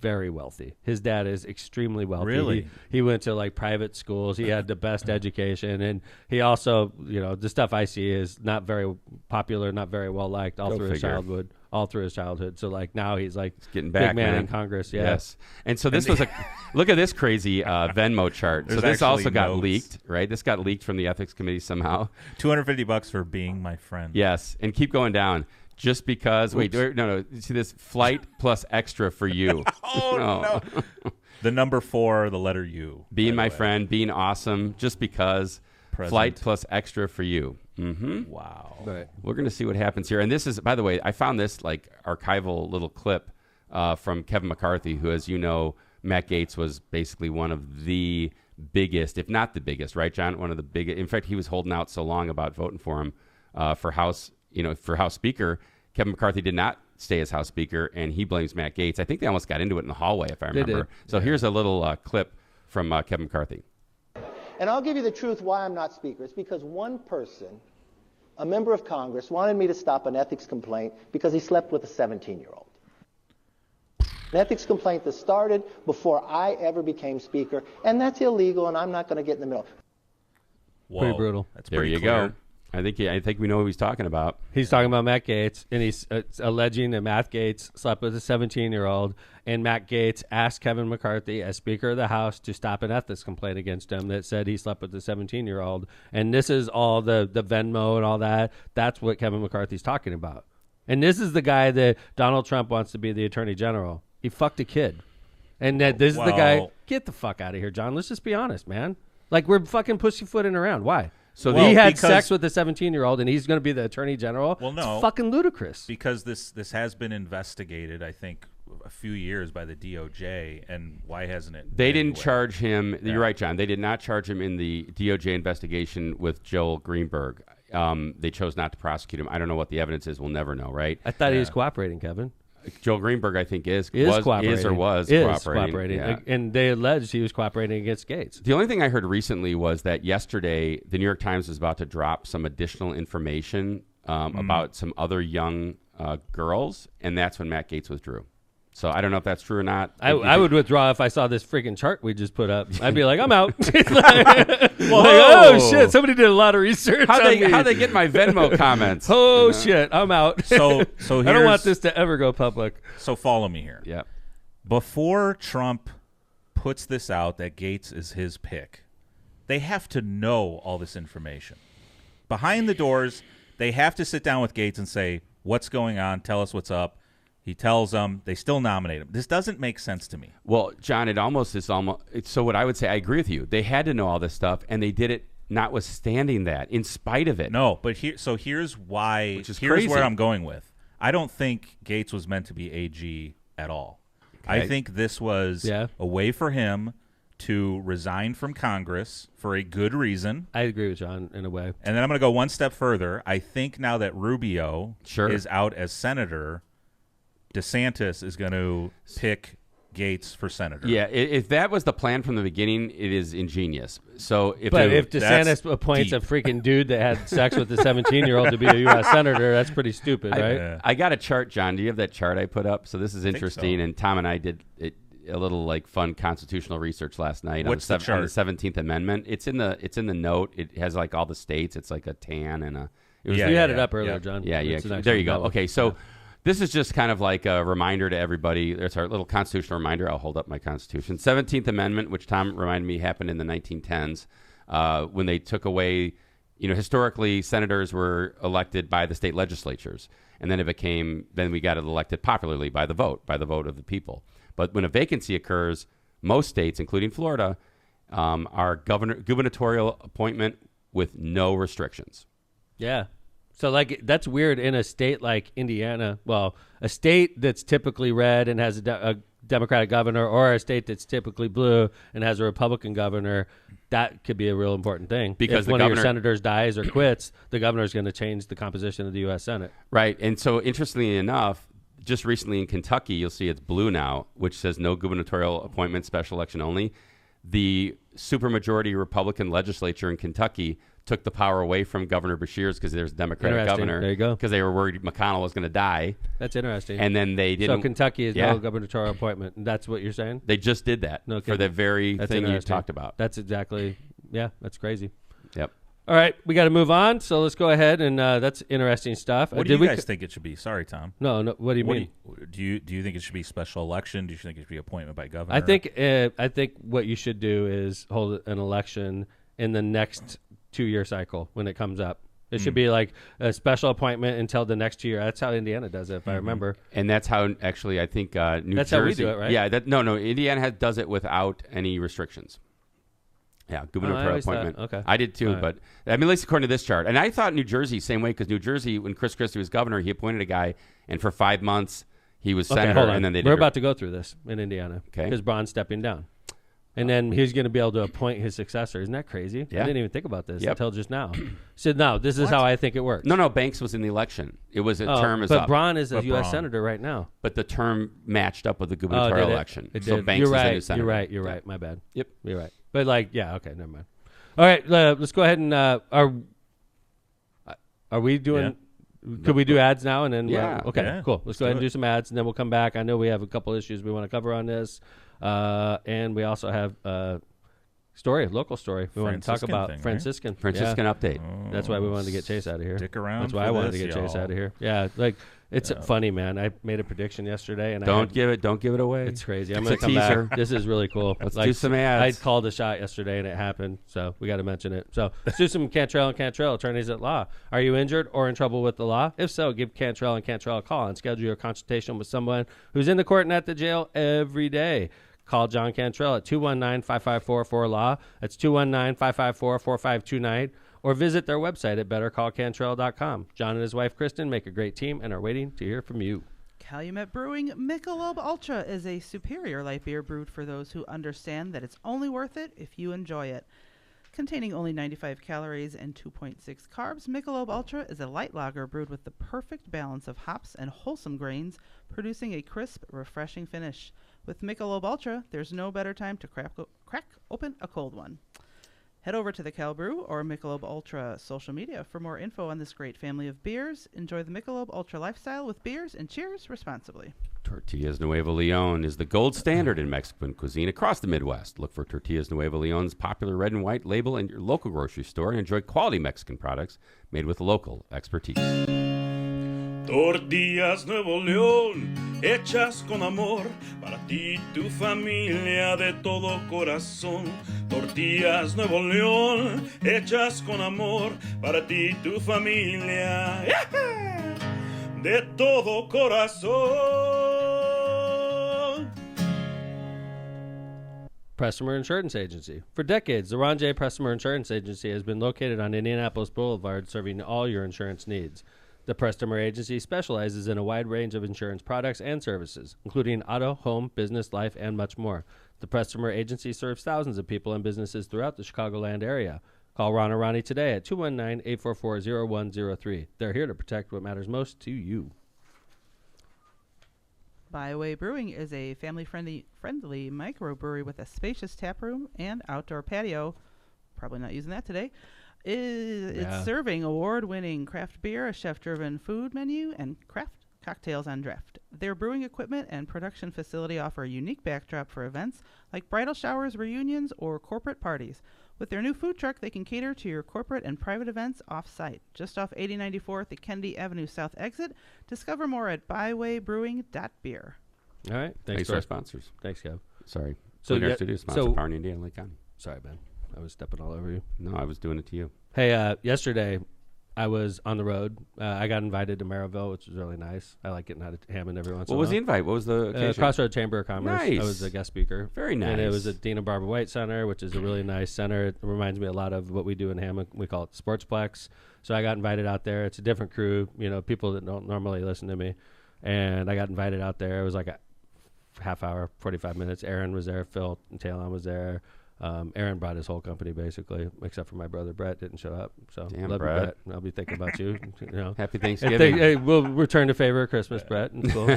very wealthy. His dad is extremely wealthy. Really? He went to like private schools. He had the best education, and he also, the stuff I see is not very popular, not very well liked all Go through his figure. childhood. All through his childhood. So like now he's like getting back, big man man. in Congress. Yeah. Yes. And so this was look at this crazy Venmo chart. So There's this also actually got notes. leaked, right? This got leaked from the ethics committee somehow. $250 for being my friend. Yes. And keep going down. Just because, no. You see this flight plus extra for you. Oh no. The number 4, the letter U. Being by my the way. friend, being awesome, just because. Present. Flight plus extra for you. Mm-hmm. Wow. Right. We're going to see what happens here. And this is, by the way, I found this like archival little clip from Kevin McCarthy, who, as you know, Matt Gaetz was basically one of the biggest, if not the biggest, right, John? One of the biggest. In fact, he was holding out so long about voting for him for House Speaker. Kevin McCarthy did not stay as House Speaker, and he blames Matt Gaetz. I think they almost got into it in the hallway, if I They remember. did. So here's a little clip from Kevin McCarthy. And I'll give you the truth why I'm not Speaker. It's because one person, a member of Congress, wanted me to stop an ethics complaint because he slept with a 17-year-old. An ethics complaint that started before I ever became Speaker, and that's illegal, and I'm not going to get in the middle. Whoa. Pretty brutal. That's There pretty you clear. go. I think we know who he's talking about. He's talking about Matt Gaetz, and he's alleging that Matt Gaetz slept with a 17-year-old, and Matt Gaetz asked Kevin McCarthy, as Speaker of the House, to stop an ethics complaint against him that said he slept with a 17-year-old. And this is all the Venmo and all that. That's what Kevin McCarthy's talking about. And this is the guy that Donald Trump wants to be the Attorney General. He fucked a kid. And that this is the guy. Well- Get the fuck out of here, John. Let's just be honest, man. Like, we're fucking pussyfooting around. Why? So He had because- sex with a 17-year-old, and he's going to be the Attorney General. Well, no. It's fucking ludicrous. Because this has been investigated, I think, a few years by the DOJ, and why hasn't it? They didn't charge him. Yeah. You're right, John. They did not charge him in the DOJ investigation with Joel Greenberg. They chose not to prosecute him. I don't know what the evidence is. We'll never know, right? I thought he was cooperating, Kevin. Joel Greenberg, I think, was cooperating. cooperating. Yeah. And they alleged he was cooperating against Gaetz. The only thing I heard recently was that yesterday the New York Times was about to drop some additional information about some other young girls, and that's when Matt Gaetz withdrew. So I don't know if that's true or not. I would withdraw if I saw this freaking chart we just put up. I'd be like, I'm out. Oh shit! Somebody did a lot of research. How they get my Venmo comments? Oh shit! I'm out. So I don't want this to ever go public. So follow me here. Yeah. Before Trump puts this out that Gaetz is his pick, they have to know all this information. Behind the doors, they have to sit down with Gaetz and say, "What's going on? Tell us what's up." He tells them. They still nominate him. This doesn't make sense to me. Well, John, so what I would say, I agree with you. They had to know all this stuff, and they did it notwithstanding that, in spite of it. No, but here's why. Here's crazy. Where I'm going with. I don't think Gaetz was meant to be AG at all. Okay. I think this was a way for him to resign from Congress for a good reason. I agree with John in a way. And then I'm going to go one step further. I think now that Rubio is out as senator, DeSantis is going to pick Gaetz for senator. Yeah, if that was the plan from the beginning, it is ingenious. So if DeSantis appoints a freaking dude that had sex with a 17-year-old to be a U.S. senator, that's pretty stupid, right? I got a chart, John. Do you have that chart I put up? So this is interesting, and Tom and I did a little fun constitutional research last night. What's the chart? On the 17th Amendment. It's in the note. It has all the states. It's like a tan and a. You had it up earlier, John. Yeah. There you go. Okay, so. This is just kind of like a reminder to everybody. It's our little constitutional reminder. I'll hold up my Constitution. 17th Amendment, which Tom reminded me happened in the 1910s when they took away, historically senators were elected by the state legislatures. And then then we got it elected popularly by the vote of the people. But when a vacancy occurs, most states, including Florida, are gubernatorial appointment with no restrictions. Yeah. So, that's weird in a state like Indiana. Well, a state that's typically red and has a Democratic governor, or a state that's typically blue and has a Republican governor, that could be a real important thing. Because if one of your senators dies or quits, the governor is going to change the composition of the U.S. Senate. Right. And so, interestingly enough, just recently in Kentucky, you'll see it's blue now, which says no gubernatorial appointment, special election only. The supermajority Republican legislature in Kentucky took the power away from Governor Beshears because there's a Democratic governor. There you go. Because they were worried McConnell was going to die. That's interesting. And then they didn't. So Kentucky is no gubernatorial appointment. That's what you're saying? They just did that for the very thing you talked about. That's exactly. Yeah, that's crazy. Yep. All right, we got to move on. So let's go ahead and that's interesting stuff. What do you guys think it should be? Sorry, Tom. No. What do you mean? Do you think it should be special election? Do you think it should be appointment by governor? I think what you should do is hold an election in the next 2-year cycle when it comes up. It should be like a special appointment until the next 2 year. That's how Indiana does it, if I remember. And that's how actually I think New Jersey. That's how we do it, right? Yeah. No. Indiana does it without any restrictions. Yeah, gubernatorial appointment. Okay. I did too, but at least according to this chart. And I thought New Jersey same way because New Jersey, when Chris Christie was governor, he appointed a guy, and for 5 months he was senator, and then we're about to go through this in Indiana because Braun's stepping down, and then he's going to be able to appoint his successor. Isn't that crazy? Yeah. I didn't even think about this until just now. So no, this is how I think it works. No, Banks was in the election. It was term is but up. Braun is a U.S. senator right now. But the term matched up with the gubernatorial election. It so did. Banks You're right. is a new senator. You're right. My bad. Yep. You're right. But okay, never mind. All right, let's go ahead and are we doing? Yeah. Could we do ads now and then? Okay, cool. Let's go ahead and do some ads, and then we'll come back. I know we have a couple issues we want to cover on this, and we also have local story. We want to talk about Franciscan update. Oh, that's why we wanted to get Chase out of here. Stick around. That's why I wanted to get Chase out of here. Yeah, it's funny, man. I made a prediction yesterday, and don't give it away. It's crazy. I'm going to come back. This is really cool. Let's do some ads. I called a shot yesterday, and it happened, so we got to mention it. So let's do some Cantrell and Cantrell, attorneys at law. Are you injured or in trouble with the law? If so, give Cantrell and Cantrell a call and schedule your consultation with someone who's in the court and at the jail every day. Call John Cantrell at 219-554-4LAW. That's 219-554-4529. Or visit their website at bettercallcantrell.com. John and his wife, Kristen, make a great team and are waiting to hear from you. Calumet Brewing Michelob Ultra is a superior light beer brewed for those who understand that it's only worth it if you enjoy it. Containing only 95 calories and 2.6 carbs, Michelob Ultra is a light lager brewed with the perfect balance of hops and wholesome grains, producing a crisp, refreshing finish. With Michelob Ultra, there's no better time to crack open a cold one. Head over to the Cal Brew or Michelob Ultra social media for more info on this great family of beers. Enjoy the Michelob Ultra lifestyle with beers and cheers responsibly. Tortillas Nuevo Leon is the gold standard in Mexican cuisine across the Midwest. Look for Tortillas Nuevo Leon's popular red and white label in your local grocery store and enjoy quality Mexican products made with local expertise. Tortillas Nuevo León, hechas con amor, para ti y tu familia de todo corazón. Tortillas Nuevo León, hechas con amor, para ti y tu familia, de todo corazón. Pressemer Insurance Agency. For decades, the Ron J. Pressemer Insurance Agency has been located on Indianapolis Boulevard, serving all your insurance needs. The Pressemer Agency specializes in a wide range of insurance products and services, including auto, home, business, life, and much more. The Pressemer Agency serves thousands of people and businesses throughout the Chicagoland area. Call Ron or Ronnie today at 219-844-0103. They're here to protect what matters most to you. Byway Brewing is a family-friendly microbrewery with a spacious tap room and outdoor patio. Probably not using that today. It's serving award-winning craft beer, a chef-driven food menu, and craft cocktails on draft. Their brewing equipment and production facility offer a unique backdrop for events like bridal showers, reunions, or corporate parties. With their new food truck, they can cater to your corporate and private events off-site. Just off 8094 at the Kennedy Avenue South exit. Discover more at bywaybrewing.beer. All right. Thanks to our sponsors. Thanks, Kev. Sorry. So Clean Air Studios, sponsor Parney, Indiana, Lake County. Sorry, Ben. I was stepping all over you. No, I was doing it to you. Hey, yesterday I was on the road. I got invited to Maryville, which was really nice. I like getting out of Hammond every once in a while. What was the invite? What was the occasion? Crossroad Chamber of Commerce. Nice. I was a guest speaker. Very nice. And it was at Dina Barbara White Center, which is a really nice center. It reminds me a lot of what we do in Hammond. We call it Sportsplex. So I got invited out there. It's a different crew, people that don't normally listen to me. And I got invited out there. It was like a half hour, 45 minutes. Aaron was there. Phil and Talon was there. Aaron brought his whole company basically, except for my brother Brett didn't show up. So damn, love Brett. You, Brett. I'll be thinking about you. Happy Thanksgiving. Hey, we'll return to favor of Christmas, Brett. And cool.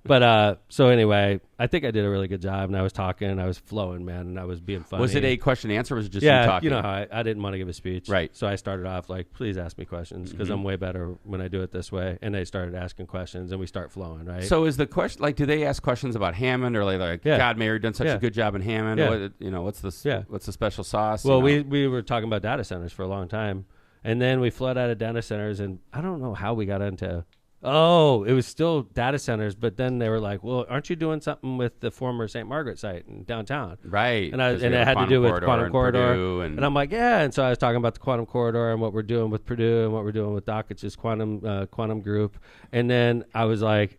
But so anyway, I think I did a really good job, and I was talking, I was flowing, man, and I was being funny. Was it a question and answer, or was it just you talking? You know how I didn't want to give a speech, right? So I started off like, please ask me questions because I'm way better when I do it this way. And they started asking questions, and we start flowing, right? So is the question like, do they ask questions about Hammond, or like God, Mayor, done such a good job in Hammond? Yeah. What's the special sauce? Well, we were talking about data centers for a long time, and then we flood out of data centers, and I don't know how we got into. Oh, it was still data centers, but then they were like, "Well, aren't you doing something with the former St. Margaret site in downtown?" Right, and it had to do with Quantum Corridor, and I'm like, "Yeah." And so I was talking about the Quantum Corridor and what we're doing with Purdue and what we're doing with Dockett's Quantum Group, and then I was like,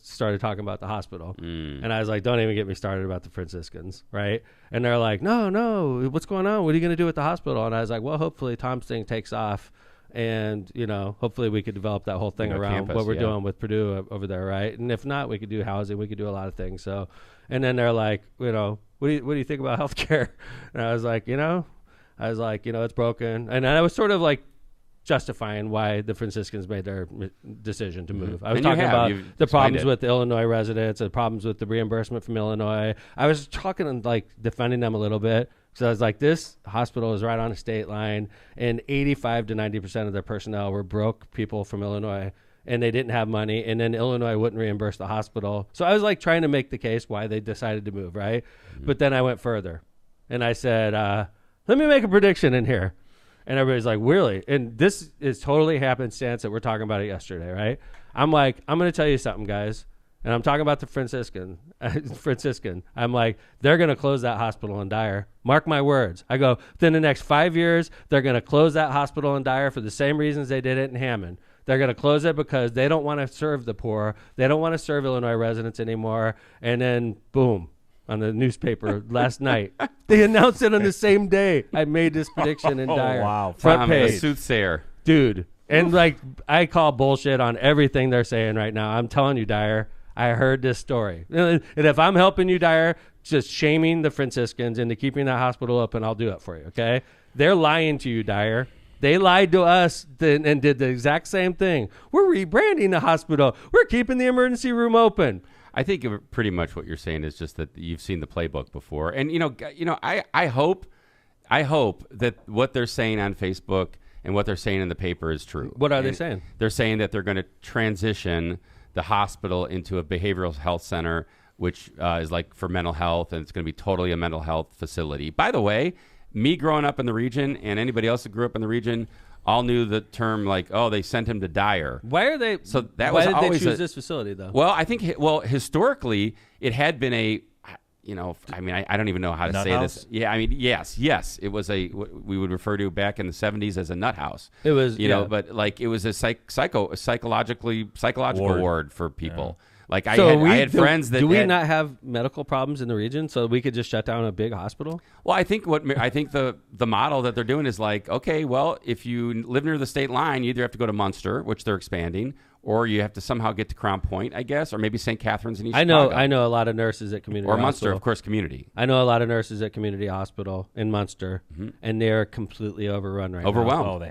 started talking about the hospital, and I was like, "Don't even get me started about the Franciscans, right?" And they're like, "No, what's going on? What are you going to do with the hospital?" And I was like, "Well, hopefully Tom's thing takes off." And, hopefully we could develop that whole thing around campus, what we're doing with Purdue over there, right? And if not, we could do housing. We could do a lot of things. So, and then they're like, what do you think about healthcare? And I was like, it's broken. And I was sort of like justifying why the Franciscans made their decision to move. I was talking about the problems with the Illinois residents, the problems with the reimbursement from Illinois. I was talking and like defending them a little bit. So I was like, this hospital is right on a state line, and 85 to 90% of their personnel were broke people from Illinois, and they didn't have money, and then Illinois wouldn't reimburse the hospital. So I was like trying to make the case why they decided to move, right? But then I went further, and I said, let me make a prediction in here. And everybody's like, really? And this is totally happenstance that we're talking about it yesterday, right? I'm like, I'm going to tell you something, guys. And I'm talking about the Franciscan. I'm like, they're going to close that hospital in Dyer. Mark my words. I go, within the next 5 years, they're going to close that hospital in Dyer for the same reasons they did it in Hammond. They're going to close it because they don't want to serve the poor. They don't want to serve Illinois residents anymore. And then, boom, on the newspaper last night, they announced it on the same day I made this prediction in Dyer. Wow. Front page. Soothsayer. Dude. And like, I call bullshit on everything they're saying right now. I'm telling you, Dyer, I heard this story. And if I'm helping you, Dyer, just shaming the Franciscans into keeping that hospital open, I'll do it for you, okay? They're lying to you, Dyer. They lied to us and did the exact same thing. We're rebranding the hospital. We're keeping the emergency room open. I think pretty much what you're saying is just that you've seen the playbook before. And, I hope that what they're saying on Facebook and what they're saying in the paper is true. What are they saying? They're saying that they're going to transition the hospital into a behavioral health center, which is like for mental health, and it's going to be totally a mental health facility. By the way, me growing up in the region and anybody else that grew up in the region all knew the term like, oh, they sent him to Dyer. Why are they? So that why was did always they choose this facility though? Well, I think historically it had been a, I don't even know how to nut say house? this. Yeah, yes, it was what we would refer to back in the 70s as a nut house. It was, but like it was a psychological ward for people. Yeah. Like I had friends that do we not have medical problems in the region so we could just shut down a big hospital? Well, I think the model that they're doing is like, okay, well, if you live near the state line, you either have to go to Munster, which they're expanding, or you have to somehow get to Crown Point, I guess, or maybe St. Catharines in East Chicago. I know a lot of nurses at community or hospital. Munster, of course, community. I know a lot of nurses at community hospital in Munster, and they're completely overrun right now.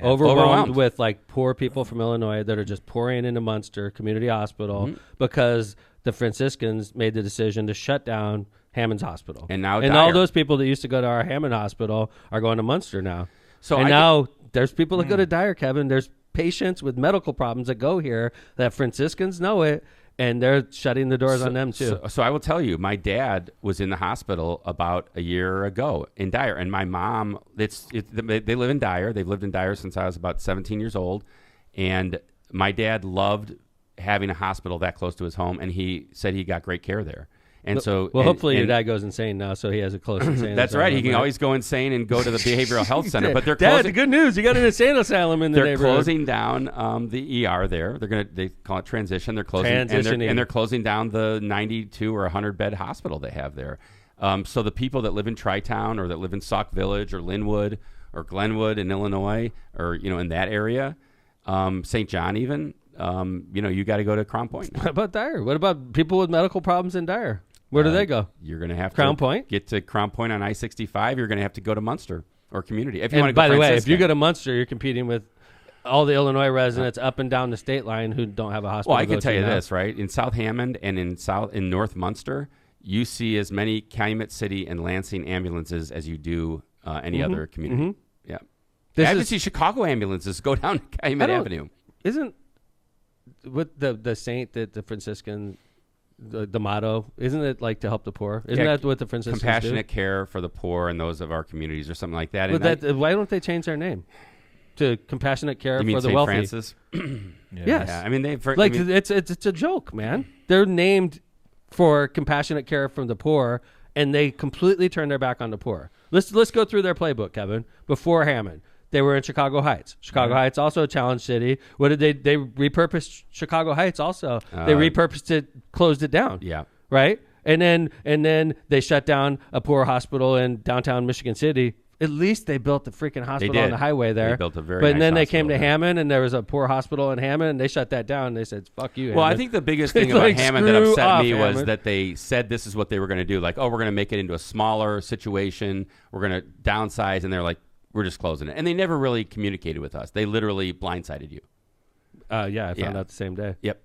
Overwhelmed with like poor people from Illinois that are just pouring into Munster Community Hospital because the Franciscans made the decision to shut down Hammond's Hospital. And now all those people that used to go to our Hammond Hospital are going to Munster now. Now there's people that go to Dyer, Kevin. There's patients with medical problems that go here that Franciscans know it, and they're shutting the doors on them too. So I will tell you, my dad was in the hospital about a year ago in Dyer, and my mom, they live in Dyer. They've lived in Dyer since I was about 17 years old, and my dad loved having a hospital that close to his home, and he said he got great care there. And hopefully your dad goes insane now, so he has a close insane. That's right. He can always go insane and go to the behavioral health center. But they're Dad, the good news, you got an insane asylum in the neighborhood. They're closing down the ER there. They call it transition. They're closing, and they're closing down the 92 or 100 bed hospital they have there. So the people that live in Tri-Town or that live in Sauk Village or Linwood or Glenwood in Illinois or in that area, St. John even, you got to go to Crown Point. What about Dyer? What about people with medical problems in Dyer? Where do they go? You're going to have Crown Point? Get to Crown Point on I-65. You're going to have to go to Munster or community. If you and want to go by the way, if Franciscan. you go to Munster, you're competing with all the Illinois residents up and down the state line who don't have a hospital. Well, I can tell you this, right? In South Hammond and in North Munster, you see as many Calumet City and Lansing ambulances as you do any other community. Yeah. I haven't seen Chicago ambulances go down Calumet Avenue. Isn't with the saint that the Franciscan... The motto, isn't it like to help the poor? Isn't that what the Franciscans compassionate do? care for the poor and those of our communities or something like that? But why don't they change their name to compassionate care you mean for the St. wealthy? Francis? Yes. Yeah. I mean, it's a joke, man. They're named for compassionate care from the poor, and they completely turn their back on the poor. Let's go through their playbook, Kevin. Before Hammond, they were in Chicago Heights. Chicago Heights, also a challenge city. What did they repurposed Chicago Heights also. They repurposed it, closed it down. Yeah. Right? And then they shut down a poor hospital in downtown Michigan City. At least they built the freaking hospital on the highway there. They built a very But nice then they hospital came to there. Hammond, and there was a poor hospital in Hammond, and they shut that down. And they said, fuck you, Well, Hammond. I think the biggest thing It's about like, Hammond that screw upset off, me was Hammond. that they said this is what they were going to do. Like, we're going to make it into a smaller situation. We're going to downsize. And they're like, we're just closing it. And they never really communicated with us. They literally blindsided you. I found out the same day. Yep.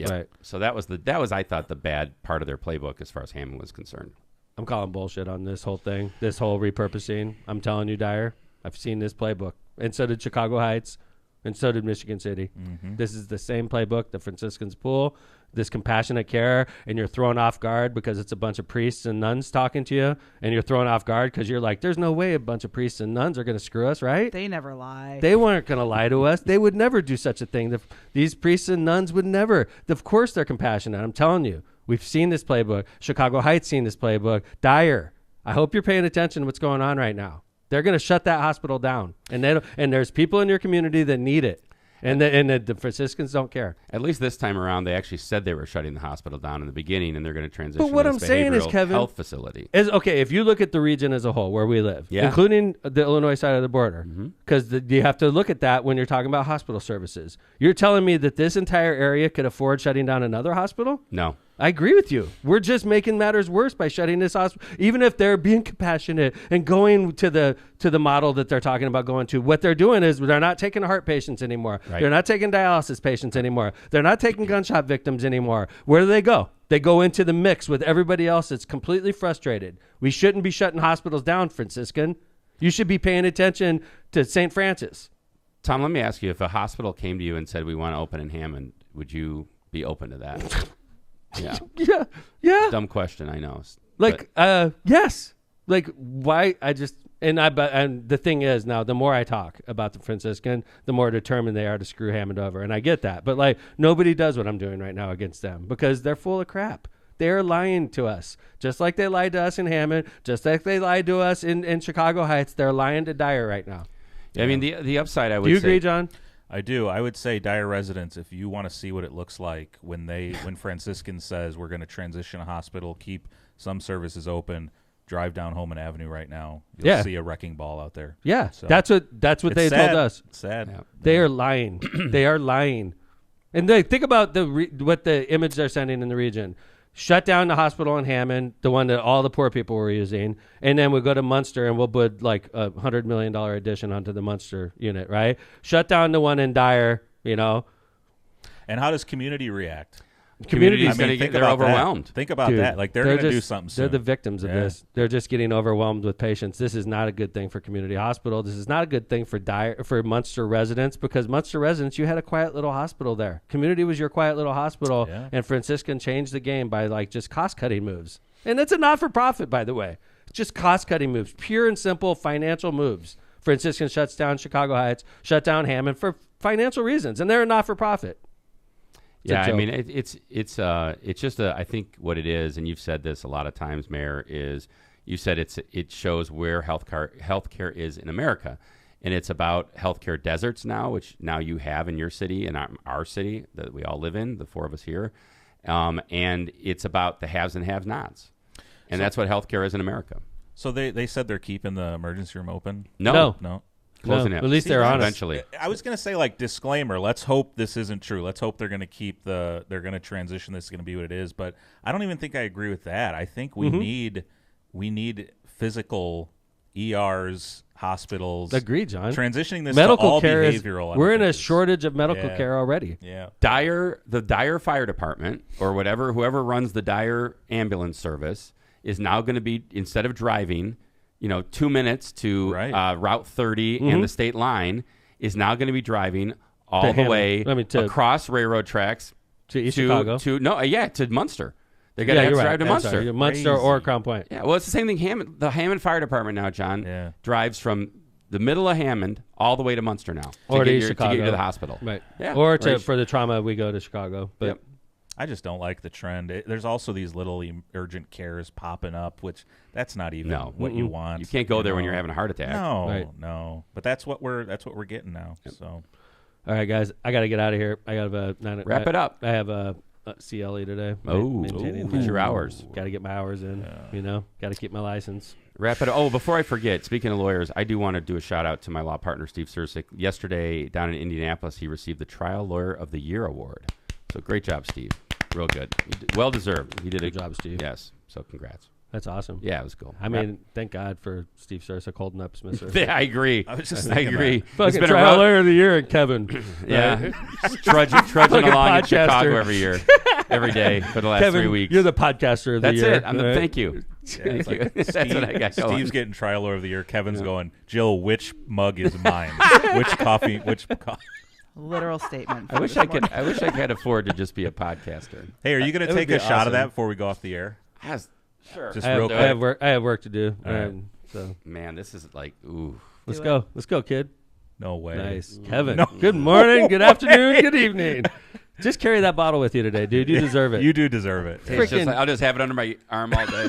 Right. So that was I thought the bad part of their playbook as far as Hammond was concerned. I'm calling bullshit on this whole thing, this whole repurposing. I'm telling you, Dyer, I've seen this playbook. And so did Chicago Heights, and so did Michigan City. This is the same playbook the Franciscans pull, this compassionate care, and you're thrown off guard because it's a bunch of priests and nuns talking to you, and you're thrown off guard because you're like, there's no way a bunch of priests and nuns are going to screw us, right? They never lie. They weren't going to lie to us. They would never do such a thing. These priests and nuns would never. Of course they're compassionate. I'm telling you. We've seen this playbook. Chicago Heights seen this playbook. Dyer, I hope you're paying attention to what's going on right now. They're going to shut that hospital down. And there's people in your community that need it. And the Franciscans don't care. At least this time around, they actually said they were shutting the hospital down in the beginning, and they're going to transition. But what to I'm this saying is, behavioral Kevin, health facility is okay. If you look at the region as a whole, where we live, including the Illinois side of the border, because you have to look at that when you're talking about hospital services. You're telling me that this entire area could afford shutting down another hospital? No. I agree with you. We're just making matters worse by shutting this hospital. Even if they're being compassionate and going to the model that they're talking about going to, what they're doing is they're not taking heart patients anymore. Right. They're not taking dialysis patients anymore. They're not taking gunshot victims anymore. Where do they go? They go into the mix with everybody else that's completely frustrated. We shouldn't be shutting hospitals down, Franciscan. You should be paying attention to St. Francis. Tom, let me ask you, if a hospital came to you and said, we want to open in Hammond, would you be open to that? Yeah. Yeah. Dumb question, I know. Yes. Like, why? And the thing is now, the more I talk about the Franciscan, the more determined they are to screw Hammond over. And I get that. But like, nobody does what I'm doing right now against them because they're full of crap. They're lying to us, just like they lied to us in Hammond, just like they lied to us in Chicago Heights. They're lying to Dyer right now. Yeah, I mean, the upside, I would say. Do you agree, John? I do. I would say, Dyer residents, if you want to see what it looks like when Franciscan says we're going to transition a hospital, keep some services open, drive down Holman Avenue right now, you'll see a wrecking ball out there. Yeah, so, that's what they told us. It's sad. Yeah. They are lying. They are lying. And think about what the image they're sending in the region. Shut down the hospital in Hammond, the one that all the poor people were using, and then we go to Munster and we'll put like a $100 million addition onto the Munster unit, right? Shut down the one in Dyer, And how does community react? Community's they're overwhelmed. Think about that. Like they're going to do something soon. They're the victims of this. They're just getting overwhelmed with patients. This is not a good thing for community hospital. This is not a good thing for Munster residents because Munster residents, you had a quiet little hospital there. Community was your quiet little hospital, and Franciscan changed the game by like just cost-cutting moves. And it's a not-for-profit, by the way. It's just cost-cutting moves, pure and simple financial moves. Franciscan shuts down Chicago Heights, shut down Hammond for financial reasons, and they're a not-for-profit. Yeah, I mean, it's just I think what it is, and you've said this a lot of times, Mayor, is you said it shows where healthcare is in America, and it's about healthcare deserts now, which now you have in your city and our city that we all live in, the four of us here, and it's about the haves and have-nots, and that's what healthcare is in America. So they said they're keeping the emergency room open? No. Closing it. At least they're honest. Eventually. I was going to say, like, disclaimer, let's hope this isn't true. Let's hope they're going to they're going to transition this is going to be what it is. But I don't even think I agree with that. I think we need physical ERs, hospitals. Agree, John. Transitioning this medical to all care behavioral. We're in a shortage of medical care already. Yeah. The Dyer Fire Department or whoever runs the Dyer ambulance service is now going to be, instead of driving 2 minutes to Route 30 and the state line, is now going to be driving all the way across railroad tracks to East Chicago. To Munster. They're going to have to drive to Munster. Munster or Crown Point. Yeah, well, it's the same thing. The Hammond Fire Department now, John, drives from the middle of Hammond all the way to Munster now to get you to the hospital. Right. Yeah. Or for the trauma, we go to Chicago. But I just don't like the trend. There's also these little urgent cares popping up, which that's not even what you want. You can't go there when you're having a heart attack. No. But that's what we're getting now. So, all right, guys, I got to get out of here. I got to wrap it up. I have a CLE today. Get your hours. Got to get my hours in. Got to keep my license. Wrap it up. Oh, before I forget, speaking of lawyers, I do want to do a shout out to my law partner, Steve Sursick. Yesterday down in Indianapolis, he received the Trial Lawyer of the Year award. So great job, Steve. Real good. Well deserved. He did a good job, Steve. Yes. So congrats. That's awesome. Yeah, it was cool. I mean, thank God for Steve Sursick holding up Smisser. Yeah, I agree. I was just I agree. Fucking Trial Lawyer of the Year, Kevin. Yeah. trudging along in Chicago every day for the last 3 weeks. You're the podcaster of the year. That's it. Thank you. Yeah, like That's what I got going. Steve's getting Trial Lawyer of the Year. Kevin's going, Jill, which mug is mine? Which coffee? Literal statement. I wish I could afford to just be a podcaster. Hey, are you going to take a shot of that before we go off the air? Sure. Just real quick. I have work to do. Right. So man, this is like ooh. Let's go, kid. No way. Nice, Kevin. No. Good morning, good afternoon, good evening. Just carry that bottle with you today, dude. You deserve it. You do deserve it. I'll just have it under my arm all day.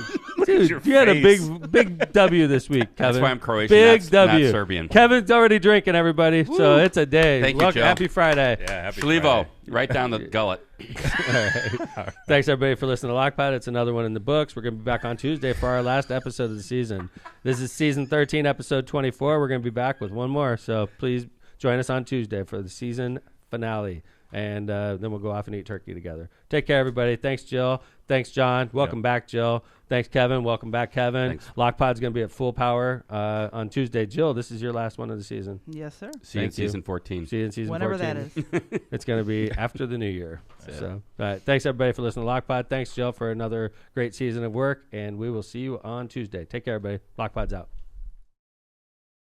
Dude, your you had a face. big W this week, Kevin. That's why I'm Croatian, Big not W. Serbian. Kevin's already drinking, everybody. So it's a day. Thank you, Joe. Happy Friday. Yeah, happy Schlevo, Friday. right down the gullet. All right. Thanks, everybody, for listening to Lockpod. It's another one in the books. We're going to be back on Tuesday for our last episode of the season. This is season 13, episode 24. We're going to be back with one more. So please join us on Tuesday for the season finale. And then we'll go off and eat turkey together. Take care, everybody. Thanks, Jill. Thanks, John. Welcome back, Jill. Thanks, Kevin. Welcome back, Kevin. Thanks. Lockpod's going to be at full power on Tuesday. Jill, this is your last one of the season. Yes, sir. See you in season 14. See you in season Whenever 14. that is. It's going to be after the new year. So, all right. Thanks, everybody, for listening to Lockpod. Thanks, Jill, for another great season of work. And we will see you on Tuesday. Take care, everybody. Lockpod's out.